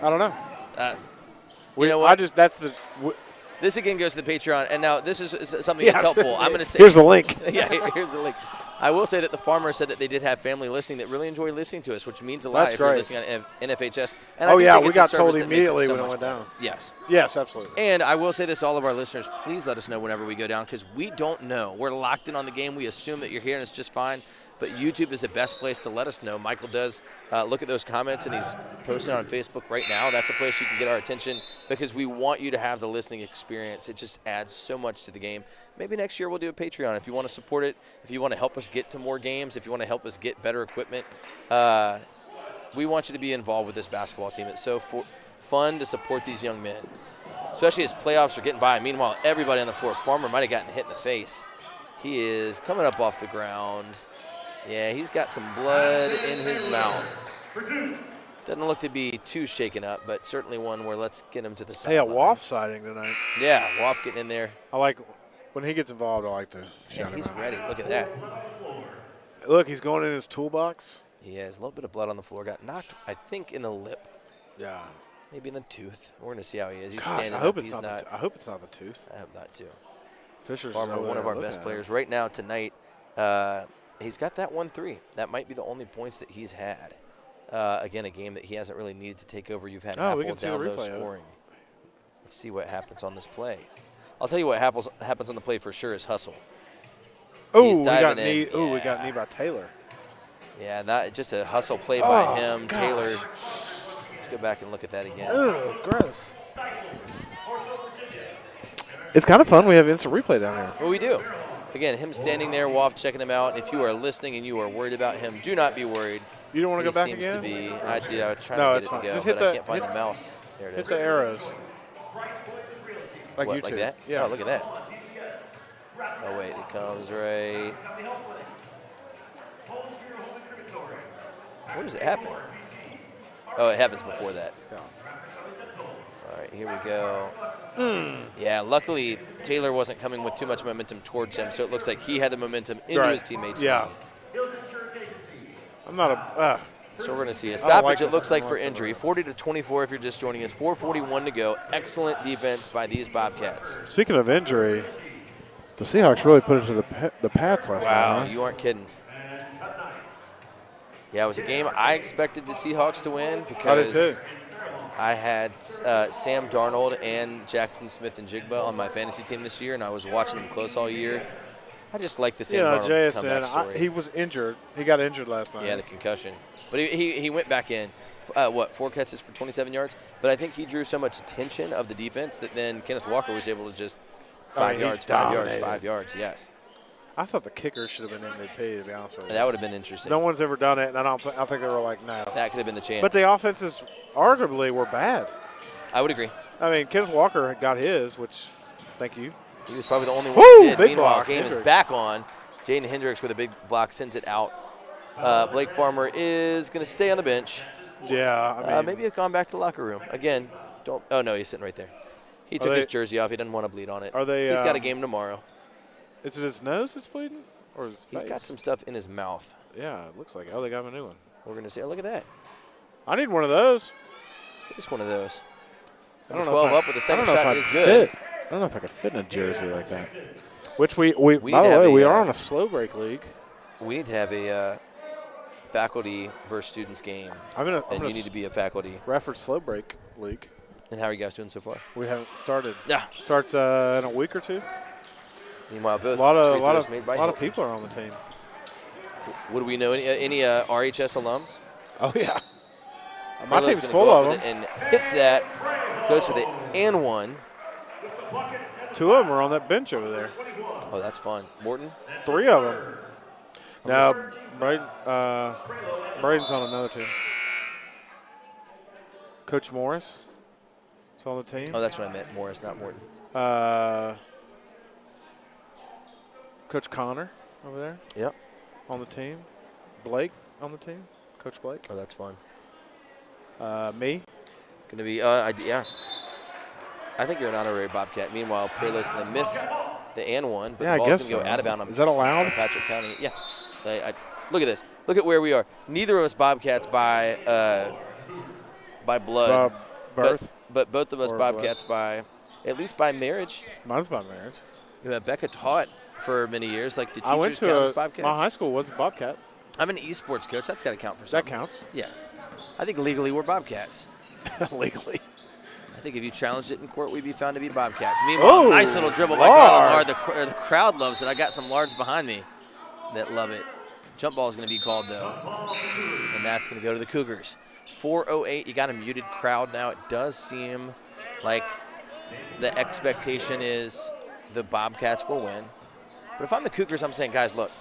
I don't know. You know what? This again goes to the Patreon, and now this is something that's helpful. I'm going to say. Here's the link. Yeah, here's the link. I will say that the Farmer said that they did have family listening that really enjoy listening to us, which means a lot That's if you're great. listening on NFHS. And we got told immediately when it went down. Yes. Yes, absolutely. And I will say this to all of our listeners, please let us know whenever we go down, because we don't know. We're locked in on the game. We assume that you're here, and it's just fine. But YouTube is the best place to let us know. Michael does look at those comments, and he's posting on Facebook right now. That's a place you can get our attention because we want you to have the listening experience. It just adds so much to the game. Maybe next year we'll do a Patreon if you want to support it, if you want to help us get to more games, if you want to help us get better equipment. We want you to be involved with this basketball team. It's so fun to support these young men, especially as playoffs are getting by. Meanwhile, everybody on the floor, Farmer might have gotten hit in the face. He is coming up off the ground. Yeah, he's got some blood in his mouth. Doesn't look to be too shaken up, but certainly one where let's get him to the sideline. Hey, a Woff sighting tonight. Yeah, Woff getting in there. I like when he gets involved. I like to shout him he's out. ready. Look at that. Look, he's going in his toolbox. He has a little bit of blood on the floor. Got knocked, I think, in the lip. Yeah. Maybe in the tooth. We're going to see how he is. He's Gosh, standing I hope up. it's not. I hope it's not the tooth. I hope not, too. Fisher's Farmer, one of our best players. Right now, tonight, he's got that 1-3. That might be the only points that he's had. Again, a game that he hasn't really needed to take over. You've had Apple down low scoring. Let's see what happens on this play. I'll tell you what happens on the play for sure is hustle. Oh, we got knee. Oh, we got knee by Taylor. Yeah, not just a hustle play by him. Gosh. Taylor. Let's go back and look at that again. Ugh, gross. It's kind of fun. We have instant replay down here. Well, we do. Again, him standing there, Woff checking him out. If you are listening and you are worried about him, do not be worried. You don't want to go back seems again? to be. I do. I was trying No, to it's get it fine. to go, Just but hit I can't find the mouse. There it is. Hit the arrows. Like What, YouTube. like that? Yeah. Oh, look at that. Oh, wait. It comes right. Where does it happen? Oh, it happens before that. Yeah. All right, here we go. Yeah, luckily Taylor wasn't coming with too much momentum towards him, so it looks like he had the momentum into his teammates. Yeah. I'm not a. So we're going to see a stoppage, like it looks like, for it. injury. 40-24 if you're just joining us. 4:41 to go. Excellent defense by these Bobcats. Speaking of injury, the Seahawks really put it to the Pats last night. Wow, Huh? you aren't kidding. Yeah, it was a game I expected the Seahawks to win because I did too. I had Sam Darnold and Jackson Smith and Jigba on my fantasy team this year, and I was watching them close all year. I just like the Sam Darnold comeback story. he was injured. He got injured last night. Yeah, the concussion. But he went back in. 4 catches for 27 yards? But I think he drew so much attention of the defense that then Kenneth Walker was able to just 5 yards, 5 yards, yes. I thought the kicker should have been MVP, to be honest with you. That would have been interesting. No one's ever done it, and I think they were like, no. That could have been the chance. But the offenses arguably were bad. I would agree. I mean, Kenneth Walker got his, which, thank you. He was probably the only one Woo, who did. big Meanwhile, block, game Hendricks. is back on. Jaden Hendricks with a big block sends it out. Blake Farmer is going to stay on the bench. Yeah, I mean. Maybe he's gone back to the locker room. Again, don't. Oh, no, he's sitting right there. He took his jersey off. He doesn't want to bleed on it. Are they? He's got a game tomorrow. Is it his nose that's bleeding? Or his face? He's got some stuff in his mouth. Yeah, it looks like it. Oh, they got him a new one. We're going to see. Oh, look at that. I need one of those. Just one of those. I don't Number know 12 if I- up with the second I don't know shot if is I'd good. fit. I don't know if I could fit in a jersey like that. Which we We by need the to have way, a, we are on a slow break league. We need to have a faculty versus students game, I'm and gonna you need to be a faculty. Radford slow break league. And how are you guys doing so far? We haven't started. Yeah. Starts in a week or two. Meanwhile, both A lot free throws of made by lot of Hilton. people are on the team. What do we know? Any RHS alums? Oh yeah. My Carlo's team's gonna full go of up them. with it and hits that. Goes for the and one. 2 of them are on that bench over there. Oh, that's fun. Morton. 3 of them. Now, Braden's on another team. Coach Morris is on the team. Oh, that's what I meant. Morris, not Morton. Coach Connor over there Yep. on the team. Blake on the team. Coach Blake. Oh, that's fun. Me. Going to be, yeah. I think you're an honorary Bobcat. Meanwhile, Prelo's going to miss the and one, but Yeah, the I ball's guess going to go so. out of bounds on Is that allowed? Patrick County. Yeah. Look at this. Look at where we are. Neither of us Bobcats by blood. Birth. But both of us Or Bobcats by, at least by marriage. Mine's by marriage. Becca taught for many years. Like, did I went teachers count as to Bobcats? my high school was a Bobcat. I'm an esports coach. That's got to count for That something. counts. Yeah. I think legally we're Bobcats. Legally. I think if you challenged it in court, we'd be found to be Bobcats. Meanwhile, Oh, nice little dribble by Lard. Garland Lard. The crowd loves it. I got some Lards behind me that love it. Jump ball is going to be called, though, and that's going to go to the Cougars. 4:08. You got a muted crowd now. It does seem like the expectation is the Bobcats will win. But if I'm the Cougars, I'm saying, guys, look,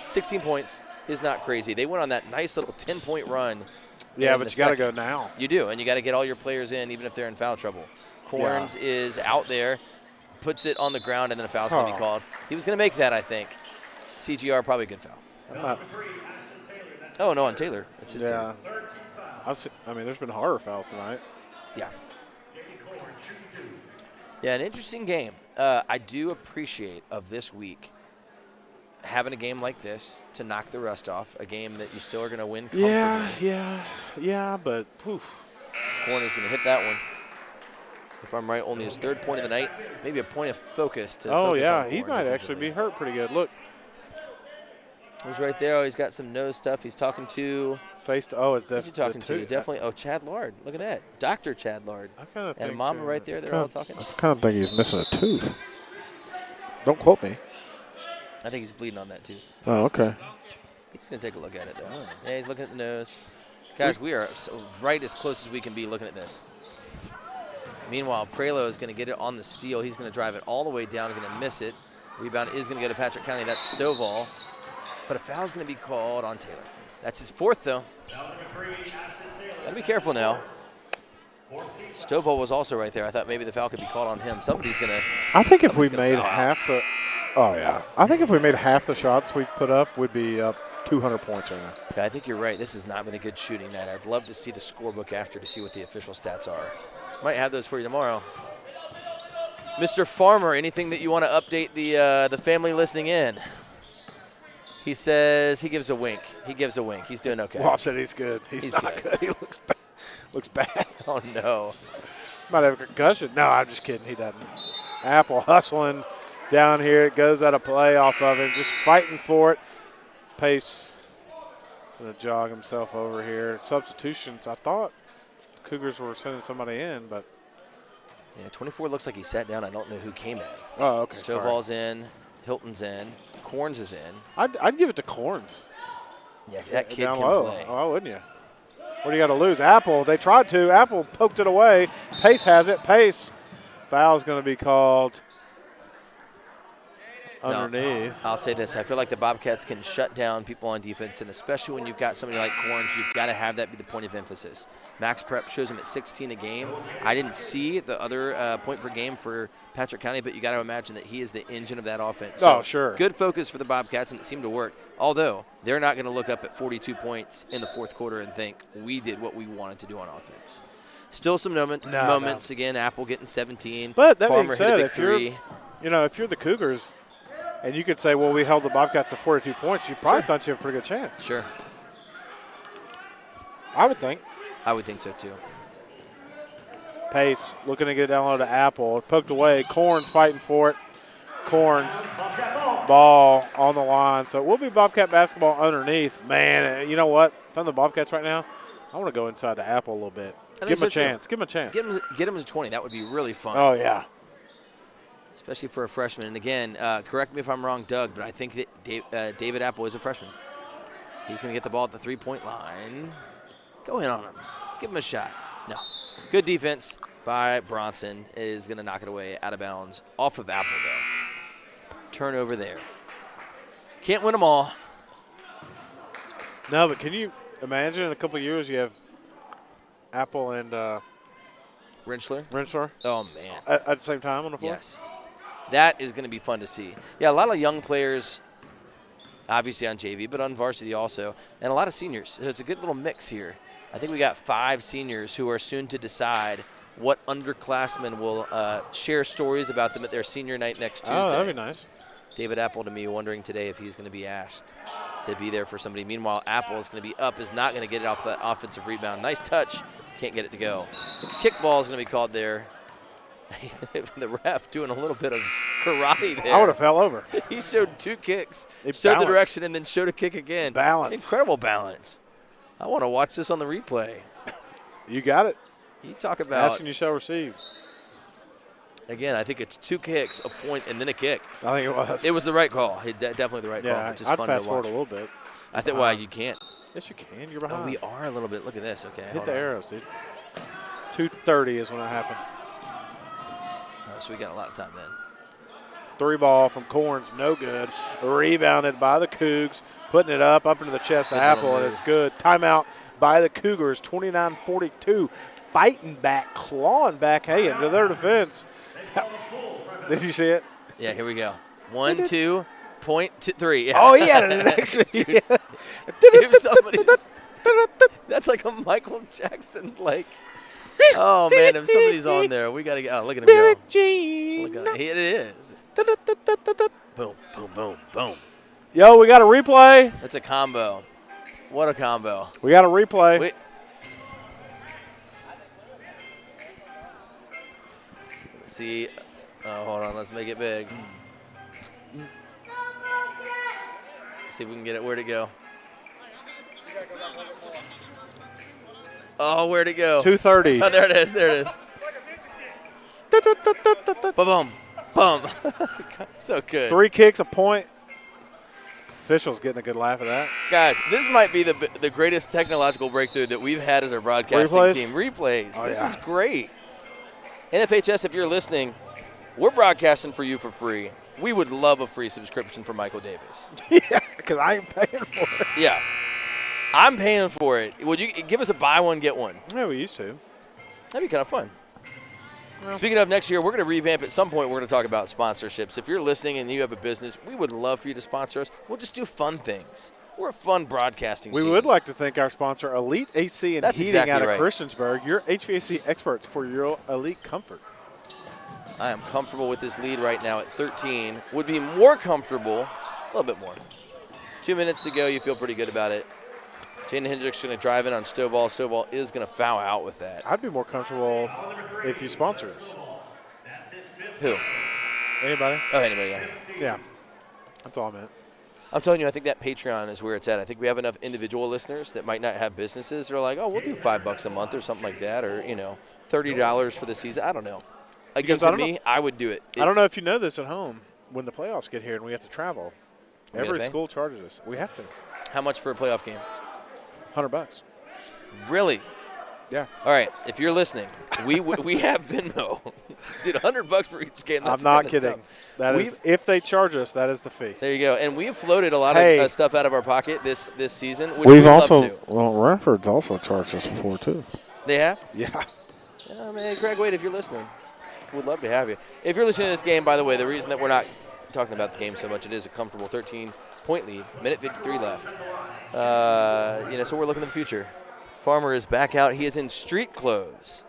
16 points is not crazy. They went on that nice little 10-point run. Yeah, in but the you got to second. go now. You do, and you got to get all your players in, even if they're in foul trouble. Corns is out there, puts it on the ground, and then a foul's going to be called. He was going to make that, I think. CGR, probably a good foul. Oh, no, on Taylor. It's his turn. I mean, there's been harder fouls tonight. Yeah. Yeah, an interesting game. I do appreciate of this week having a game like this to knock the rust off, a game that you still are going to win comfortably. Yeah, but poof. Corn is going to hit that one. If I'm right, only his 3rd point of the night. Maybe a point of focus to focus on he Corn might actually defensively. be hurt pretty good. Look, He's right there. Oh, he's got some nose stuff. He's talking to. it's Who's definitely he talking to? Definitely. Oh, Chad Lard. Look at that. Dr. Chad Lard. And a mama right there. They're all talking. I kind of think he's missing a tooth. Don't quote me. I think he's bleeding on that tooth. Oh, okay. He's going to take a look at it, though. Yeah, he's looking at the nose. Guys, we are right as close as we can be looking at this. Meanwhile, Prelo is going to get it on the steal. He's going to drive it all the way down, going to miss it. Rebound is going to go to Patrick County. That's Stovall. But a foul's going to be called on Taylor. That's his fourth, though. Got to be careful now. Stovall was also right there. I thought maybe the foul could be called on him. Somebody's going to. I think if we made half the. Oh, yeah. I think if we made half the shots we put up, we'd be up 200 points right now. Yeah, I think you're right. This has not been a good shooting night. I'd love to see the scorebook after to see what the official stats are. Might have those for you tomorrow. Mr. Farmer, anything that you want to update the family listening in? He says he gives a wink. He gives a wink. He's doing okay. Well, I said he's good. He's not good. He looks bad. Looks bad. Oh, no. Might have a concussion. No, I'm just kidding. He doesn't. Apple hustling down here. It goes out of play off of him. Just fighting for it. Pace going to jog himself over here. Substitutions. I thought Cougars were sending somebody in, but. Yeah, 24 looks like he sat down. I don't know who came in. Oh, okay. Stovall's in. Hilton's in. Corns is in. I'd give it to Corns. Yeah, that kid down can low. play. Oh, wouldn't you? What do you got to lose? Apple, they tried to. Apple poked it away. Pace has it. Pace. Foul's going to be called underneath. I'll say this. I feel like the Bobcats can shut down people on defense, and especially when you've got somebody like Corns, you've got to have that be the point of emphasis. Max Prep shows him at 16 a game. I didn't see the other point per game for Patrick County, but you got to imagine that he is the engine of that offense. So sure. Good focus for the Bobcats, and it seemed to work. Although they're not going to look up at 42 points in the fourth quarter and think we did what we wanted to do on offense. Still some moments. Again, Apple getting 17. But that Farmer being said, hit a big three. if you're the Cougars, and you could say, well, we held the Bobcats to 42 points, you probably thought you had a pretty good chance. Sure. I would think. I would think so, too. Pace looking to get down low to Apple. Poked away. Corns fighting for it. Corns. Ball on the line. So it will be Bobcat basketball underneath. Man, you know what? If I'm the Bobcats right now, I want to go inside the Apple a little bit. Give him a chance. Give him a chance. Get him to 20. That would be really fun. Oh, yeah. Especially for a freshman. And, again, correct me if I'm wrong, Doug, but I think that David Apple is a freshman. He's going to get the ball at the three-point line. Go in on him. Give him a shot. No. Good defense by Bronson is going to knock it away out of bounds off of Apple, though. Turnover there. Can't win them all. No, but can you imagine in a couple of years you have Apple and Rentschler? Oh, man. At the same time on the floor? Yes. That is going to be fun to see. Yeah, a lot of young players, obviously on JV, but on varsity also, and a lot of seniors. So it's a good little mix here. I think we got 5 seniors who are soon to decide what underclassmen will share stories about them at their senior night next Tuesday. Oh, that'd be nice. David Apple to me wondering today if he's going to be asked to be there for somebody. Meanwhile, Apple is going to be up, is not going to get it off the offensive rebound. Nice touch. Can't get it to go. Kickball is going to be called there. The ref doing a little bit of karate there. I would have fell over. He showed 2 kicks, showed balanced. the direction, and then showed a kick again. Balance. Incredible balance. I want to watch this on the replay. You got it. You talk about. Asking you shall receive. Again, I think it's 2 kicks, a point, and then a kick. I think it was. It was the right call. Definitely the right call. Yeah, It's just I'd fun fast to watch. forward a little bit. I think why you can't. Yes, you can. You're behind. Oh, we are a little bit. Look at this. Okay. Hit the arrows, dude. 2:30 is when it happened. Oh, so we got a lot of time then. 3 ball from Corns, no good. Rebounded by the Cougs, putting it up into the chest of Apple, and it's good. Timeout by the Cougars, 29-42. Fighting back, clawing back, hey, into their defense. Did you see it? Yeah, here we go. 1, 2, point 3. Yeah. Oh, he had an extra. If somebody's, that's like a Michael Jackson, like. Oh, man, if somebody's on there, we got to get. Oh, look at him go. Look at it is. Boom, boom, boom, boom. Yo, we got a replay. That's a combo. What a combo. We got a replay. Let's see. Oh, hold on. Let's make it big. See if we can get it. Where'd it go? Oh, where'd it go? 2:30. Oh, there it is. There it is. Boom. Boom. So good. 3 kicks, a point. Officials getting a good laugh at that. Guys, this might be the greatest technological breakthrough that we've had as our broadcasting team. Replays. Oh, This is great. NFHS, if you're listening, we're broadcasting for you for free. We would love a free subscription for Michael Davis. Yeah, because I ain't paying for it. Yeah. I'm paying for it. Would you give us a buy one, get one? Yeah, we used to. That'd be kind of fun. Well, Speaking of next year, we're going to revamp at some point. We're going to talk about sponsorships. If you're listening and you have a business, we would love for you to sponsor us. We'll just do fun things. We're a fun broadcasting team. we would like to thank our sponsor, Elite AC and That's Heating exactly out of right. Christiansburg, your HVAC experts for your elite comfort. I am comfortable with this lead right now at 13. Would be more comfortable, a little bit more. 2 minutes to go. You feel pretty good about it. Jaden Hendricks is going to drive in on Stovall. Stovall is going to foul out with that. I'd be more comfortable if you sponsor us. Who? Anybody? Oh, anybody. Yeah. Yeah. That's all I meant. I'm telling you, I think that Patreon is where it's at. I think we have enough individual listeners that might not have businesses. They're like, oh, we'll do $5 a month or something like that, or, $30 for the season. I don't know. Again, to me, I would do it. I don't know if you know this at home. When the playoffs get here and we have to travel, every school charges us. We have to. How much for a playoff game? $100. Really? Yeah. All right. If you're listening, we have Venmo. Dude, $100 for each game. That's I'm not kidding. tough. That is, if they charge us, that is the fee. There you go. And we have floated a lot of stuff out of our pocket this season, which We've we'd also, love to. well, Radford's also charged us before, too. They have? Yeah. Oh, man, Greg Wade, if you're listening, we'd love to have you. If you're listening to this game, by the way, the reason that we're not talking about the game so much, it is a comfortable 13-point lead, minute 53 left. So we're looking to the future. Farmer is back out. He is in street clothes,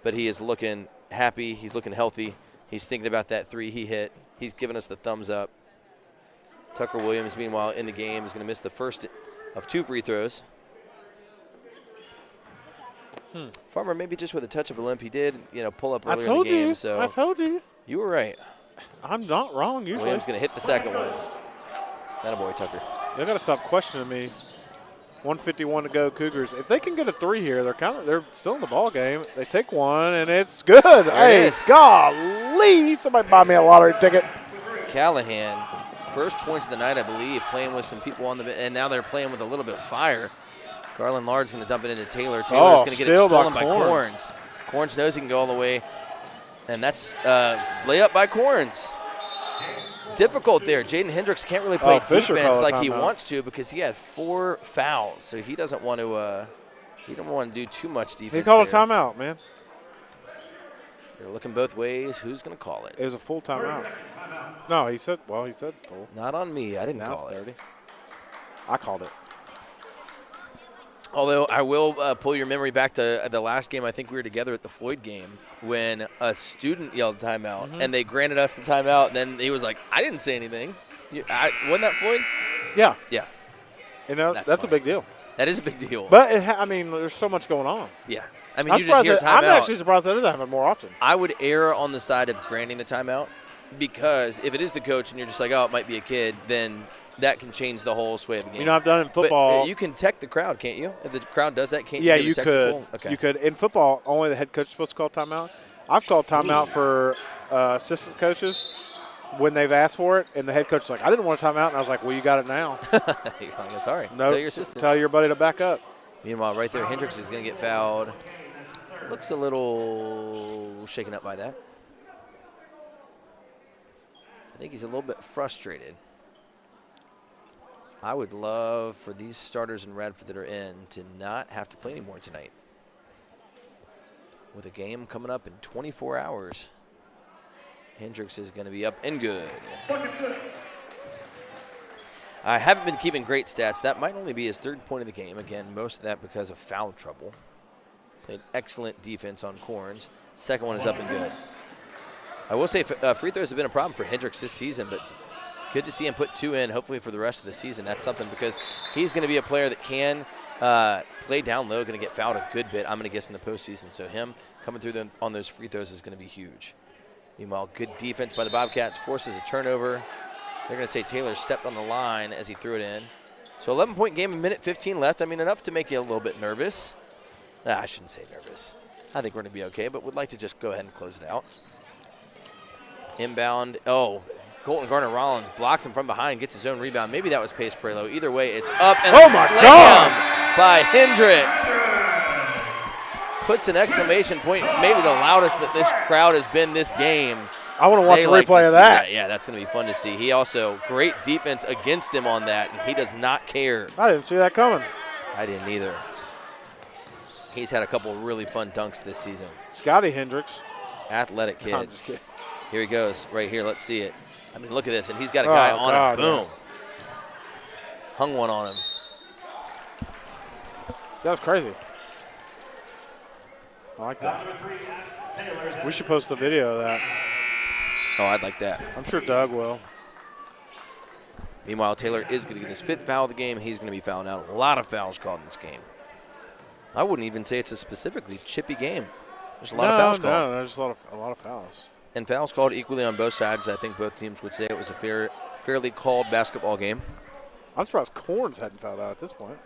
but he is looking happy. He's looking healthy. He's thinking about that three he hit. He's giving us the thumbs up. Tucker Williams, meanwhile, in the game, is going to miss the first of 2 free throws. Farmer maybe just with a touch of a limp. He did, pull up earlier in the game. So I told you. You were right. I'm not wrong usually. Williams going to hit the second one. Attaboy, Tucker. They got to stop questioning me. 1:51 to go, Cougars. If they can get a 3 here, they're still in the ball game. They take one, and it's good. Hey, golly. Somebody buy me a lottery ticket. Callahan, first points of the night, I believe, playing with some people on the – and now they're playing with a little bit of fire. Garland Lard's going to dump it into Taylor. Taylor's going to get it stolen by Corns. Corns knows he can go all the way. And that's layup by Corns. Difficult there. Jaden Hendricks can't really play defense like he wants to because he had 4 fouls. So he doesn't want to do too much defense. He called a timeout, man. They're looking both ways. Who's going to call it? It was a full timeout. No, he said full. Not on me. I didn't Now call it's it. 30. I called it. Although I will pull your memory back to the last game. I think we were together at the Floyd game when a student yelled timeout, and they granted us the timeout. And then he was like, I didn't say anything. Wasn't that Floyd? Yeah. Yeah. That's a big deal. That is a big deal. But, there's so much going on. Yeah. I mean, you just hear timeout. I'm actually surprised that doesn't happen more often. I would err on the side of granting the timeout because if it is the coach and you're just like, oh, it might be a kid, then that can change the whole sway of the game. I've done it in football. But you can tech the crowd, can't you? If the crowd does that, can't you? Yeah, give you a technical? could. Okay. You could. In football, only the head coach is supposed to call timeout. I've called timeout for assistant coaches when they've asked for it, and the head coach is like, I didn't want a timeout. And I was like, well, you got it now. You're like, sorry. No, Tell your assistant. Tell your buddy to back up. Meanwhile, right there, Hendricks is going to get fouled. Looks a little shaken up by that. I think he's a little bit frustrated. I would love for these starters in Radford that are in to not have to play anymore tonight. With a game coming up in 24 hours, Hendricks is going to be up and good. I haven't been keeping great stats. That might only be his 3rd point of the game. Again, most of that because of foul trouble. Played excellent defense on Corns. Second one is up and good. I will say free throws have been a problem for Hendricks this season, but good to see him put 2 in, hopefully for the rest of the season. That's something because he's going to be a player that can play down low, going to get fouled a good bit, I'm going to guess, in the postseason. So him coming through on those free throws is going to be huge. Meanwhile, good defense by the Bobcats forces a turnover. They're going to say Taylor stepped on the line as he threw it in. So 11-point game, a minute 15 left. I mean, enough to make you a little bit nervous. I shouldn't say nervous. I think we're going to be okay, but would like to just go ahead and close it out. Inbound. Oh, Colton Garner-Rollins blocks him from behind, gets his own rebound. Maybe that was Pace Prelo. Either way, it's up and oh my God by Hendricks. puts an exclamation point, maybe the loudest that this crowd has been this game. I want to watch a replay of that. Yeah, that's going to be fun to see. He also, great defense against him on that, and he does not care. I didn't see that coming. I didn't either. He's had a couple of really fun dunks this season. Scotty Hendricks. Athletic kid. I'm just kidding. Here he goes, right here. Let's see it. I mean, look at this, and he's got a guy on him. Boom. Hung one on him. That was crazy. I like that. We should post a video of that. Oh, I'd like that. I'm sure Doug will. Meanwhile, Taylor is going to get his 5th foul of the game. He's going to be fouling out. A lot of fouls called in this game. I wouldn't even say it's a specifically chippy game. There's a lot of fouls called. No, there's a lot of fouls. And fouls called equally on both sides. I think both teams would say it was a fairly called basketball game. I'm surprised Corns hadn't fouled out at this point.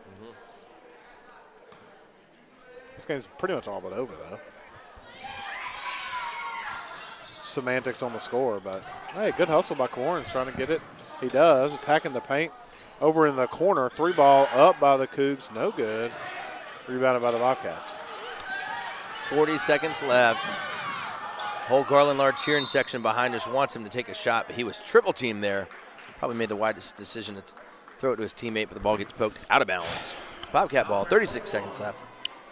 This game's pretty much all but over, though. Semantics on the score, but hey, good hustle by Corns trying to get it. He does, attacking the paint. Over in the corner, 3-ball up by the Cougs, no good. Rebounded by the Bobcats. 40 seconds left. Whole Garland Lard cheering section behind us wants him to take a shot, but he was triple teamed there. Probably made the widest decision to throw it to his teammate, but the ball gets poked out of bounds. Bobcat ball, 36 seconds left.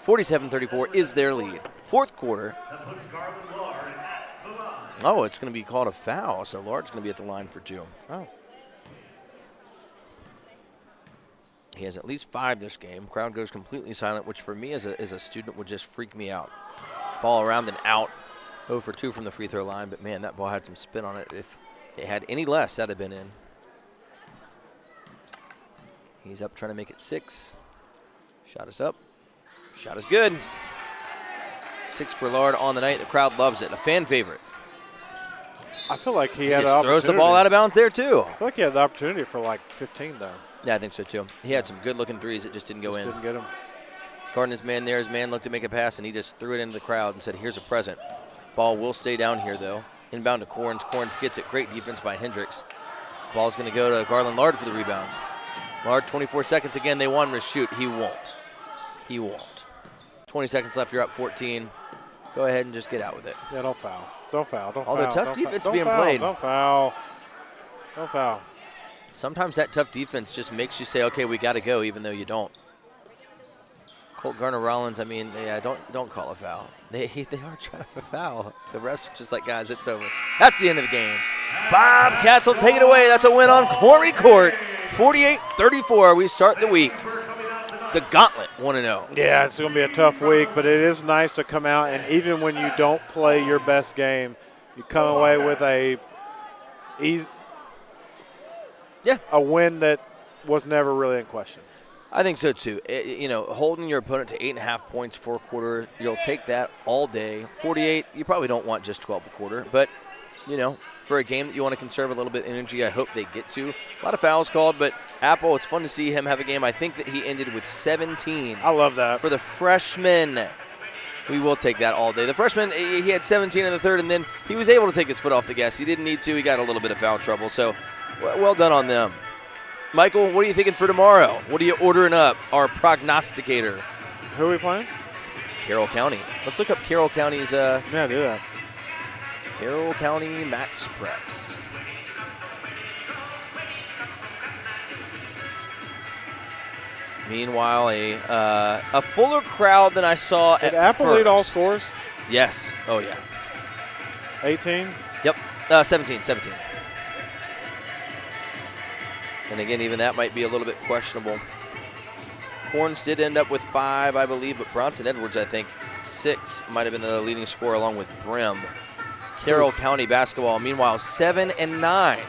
47-34 is their lead. 4th quarter. Oh, it's going to be called a foul, so Lard's going to be at the line for 2. Oh. He has at least 5 this game. Crowd goes completely silent, which for me as a student would just freak me out. Ball around and out. 0 for 2 from the free throw line, but man, that ball had some spin on it. If it had any less, that'd have been in. He's up trying to make it 6. Shot is up. Shot is good. 6 for Lard on the night. The crowd loves it. A fan favorite. I feel like he He had just throws the ball out of bounds there, too. I feel like he had the opportunity for like 15, though. Yeah, I think so, too. He had some good-looking threes that just didn't go in. Didn't get him. Guarding his man there. His man looked to make a pass, and he just threw it into the crowd and said, here's a present. Ball will stay down here, though. Inbound to Corns. Corns gets it. Great defense by Hendricks. Ball's going to go to Garland Lard for the rebound. Lard, 24 seconds again. They want him to shoot. He won't. He won't. 20 seconds left. You're up 14. Go ahead and just get out with it. Yeah, don't foul. Don't foul. Don't foul. Although tough defense being foul. played. Don't foul. Don't foul. Sometimes that tough defense just makes you say, okay, we got to go, even though you don't. Colt Garner-Rollins, I mean, yeah, don't call a foul. They are trying to foul. The refs are just like, guys, it's over. That's the end of the game. Bobcats will take it away. That's a win on Corey Court. 48-34. We start the week. The Gauntlet 1-0. Yeah, it's going to be a tough week, but it is nice to come out, and even when you don't play your best game, you come away with a win that was never really in question. I think so, too. Holding your opponent to 8.5 points for a quarter, you'll take that all day. 48, you probably don't want just 12 a quarter, but, for a game that you want to conserve a little bit of energy, I hope they get to. A lot of fouls called, but Apple, it's fun to see him have a game. I think that he ended with 17. I love that. For the freshman. We will take that all day. The freshman, he had 17 in the third, and then he was able to take his foot off the gas. He didn't need to. He got a little bit of foul trouble, so well done on them. Michael, what are you thinking for tomorrow? What are you ordering up? Our prognosticator. Who are we playing? Carroll County. Let's look up Carroll County's Yeah, do that. Carroll County Max Preps. Meanwhile, a fuller crowd than I saw at Did Apple first. lead all scores? Yes. Oh, yeah. 18? Yep. 17. And again, even that might be a little bit questionable. Corns did end up with 5, I believe, but Bronson Edwards, I think, 6 might have been the leading scorer along with Brim. Carroll County basketball, meanwhile, 7-9.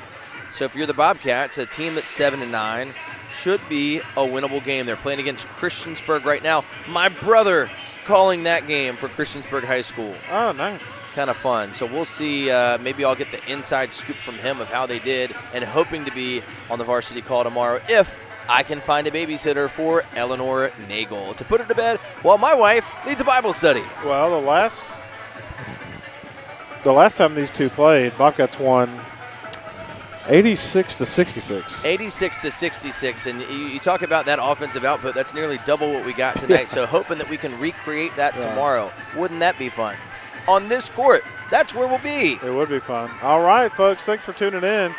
So if you're the Bobcats, a team that's 7-9 should be a winnable game. They're playing against Christiansburg right now. My brother calling that game for Christiansburg High School. Oh, nice. Kind of fun. So we'll see. Maybe I'll get the inside scoop from him of how they did, and hoping to be on the varsity call tomorrow if I can find a babysitter for Eleanor Nagel to put her to bed while my wife leads a Bible study. Well, the last time these two played, Bobcats won 86 to 66. 86 to 66, and you talk about that offensive output. That's nearly double what we got tonight. So hoping that we can recreate that tomorrow. Wouldn't that be fun? On this court, that's where we'll be. It would be fun. All right, folks, thanks for tuning in.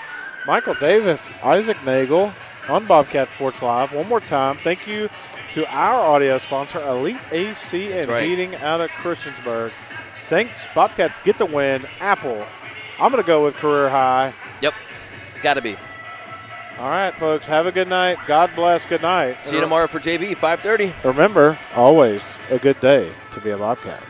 Michael Davis, Isaac Nagel on Bobcat Sports Live. One more time, thank you to our audio sponsor, Elite AC and Heating out of Christiansburg. Thanks, Bobcats get the win. Apple, I'm going to go with career high. Yep, got to be. All right, folks, have a good night. God bless. Good night. See you tomorrow for JV, 5:30. Remember, always a good day to be a Bobcat.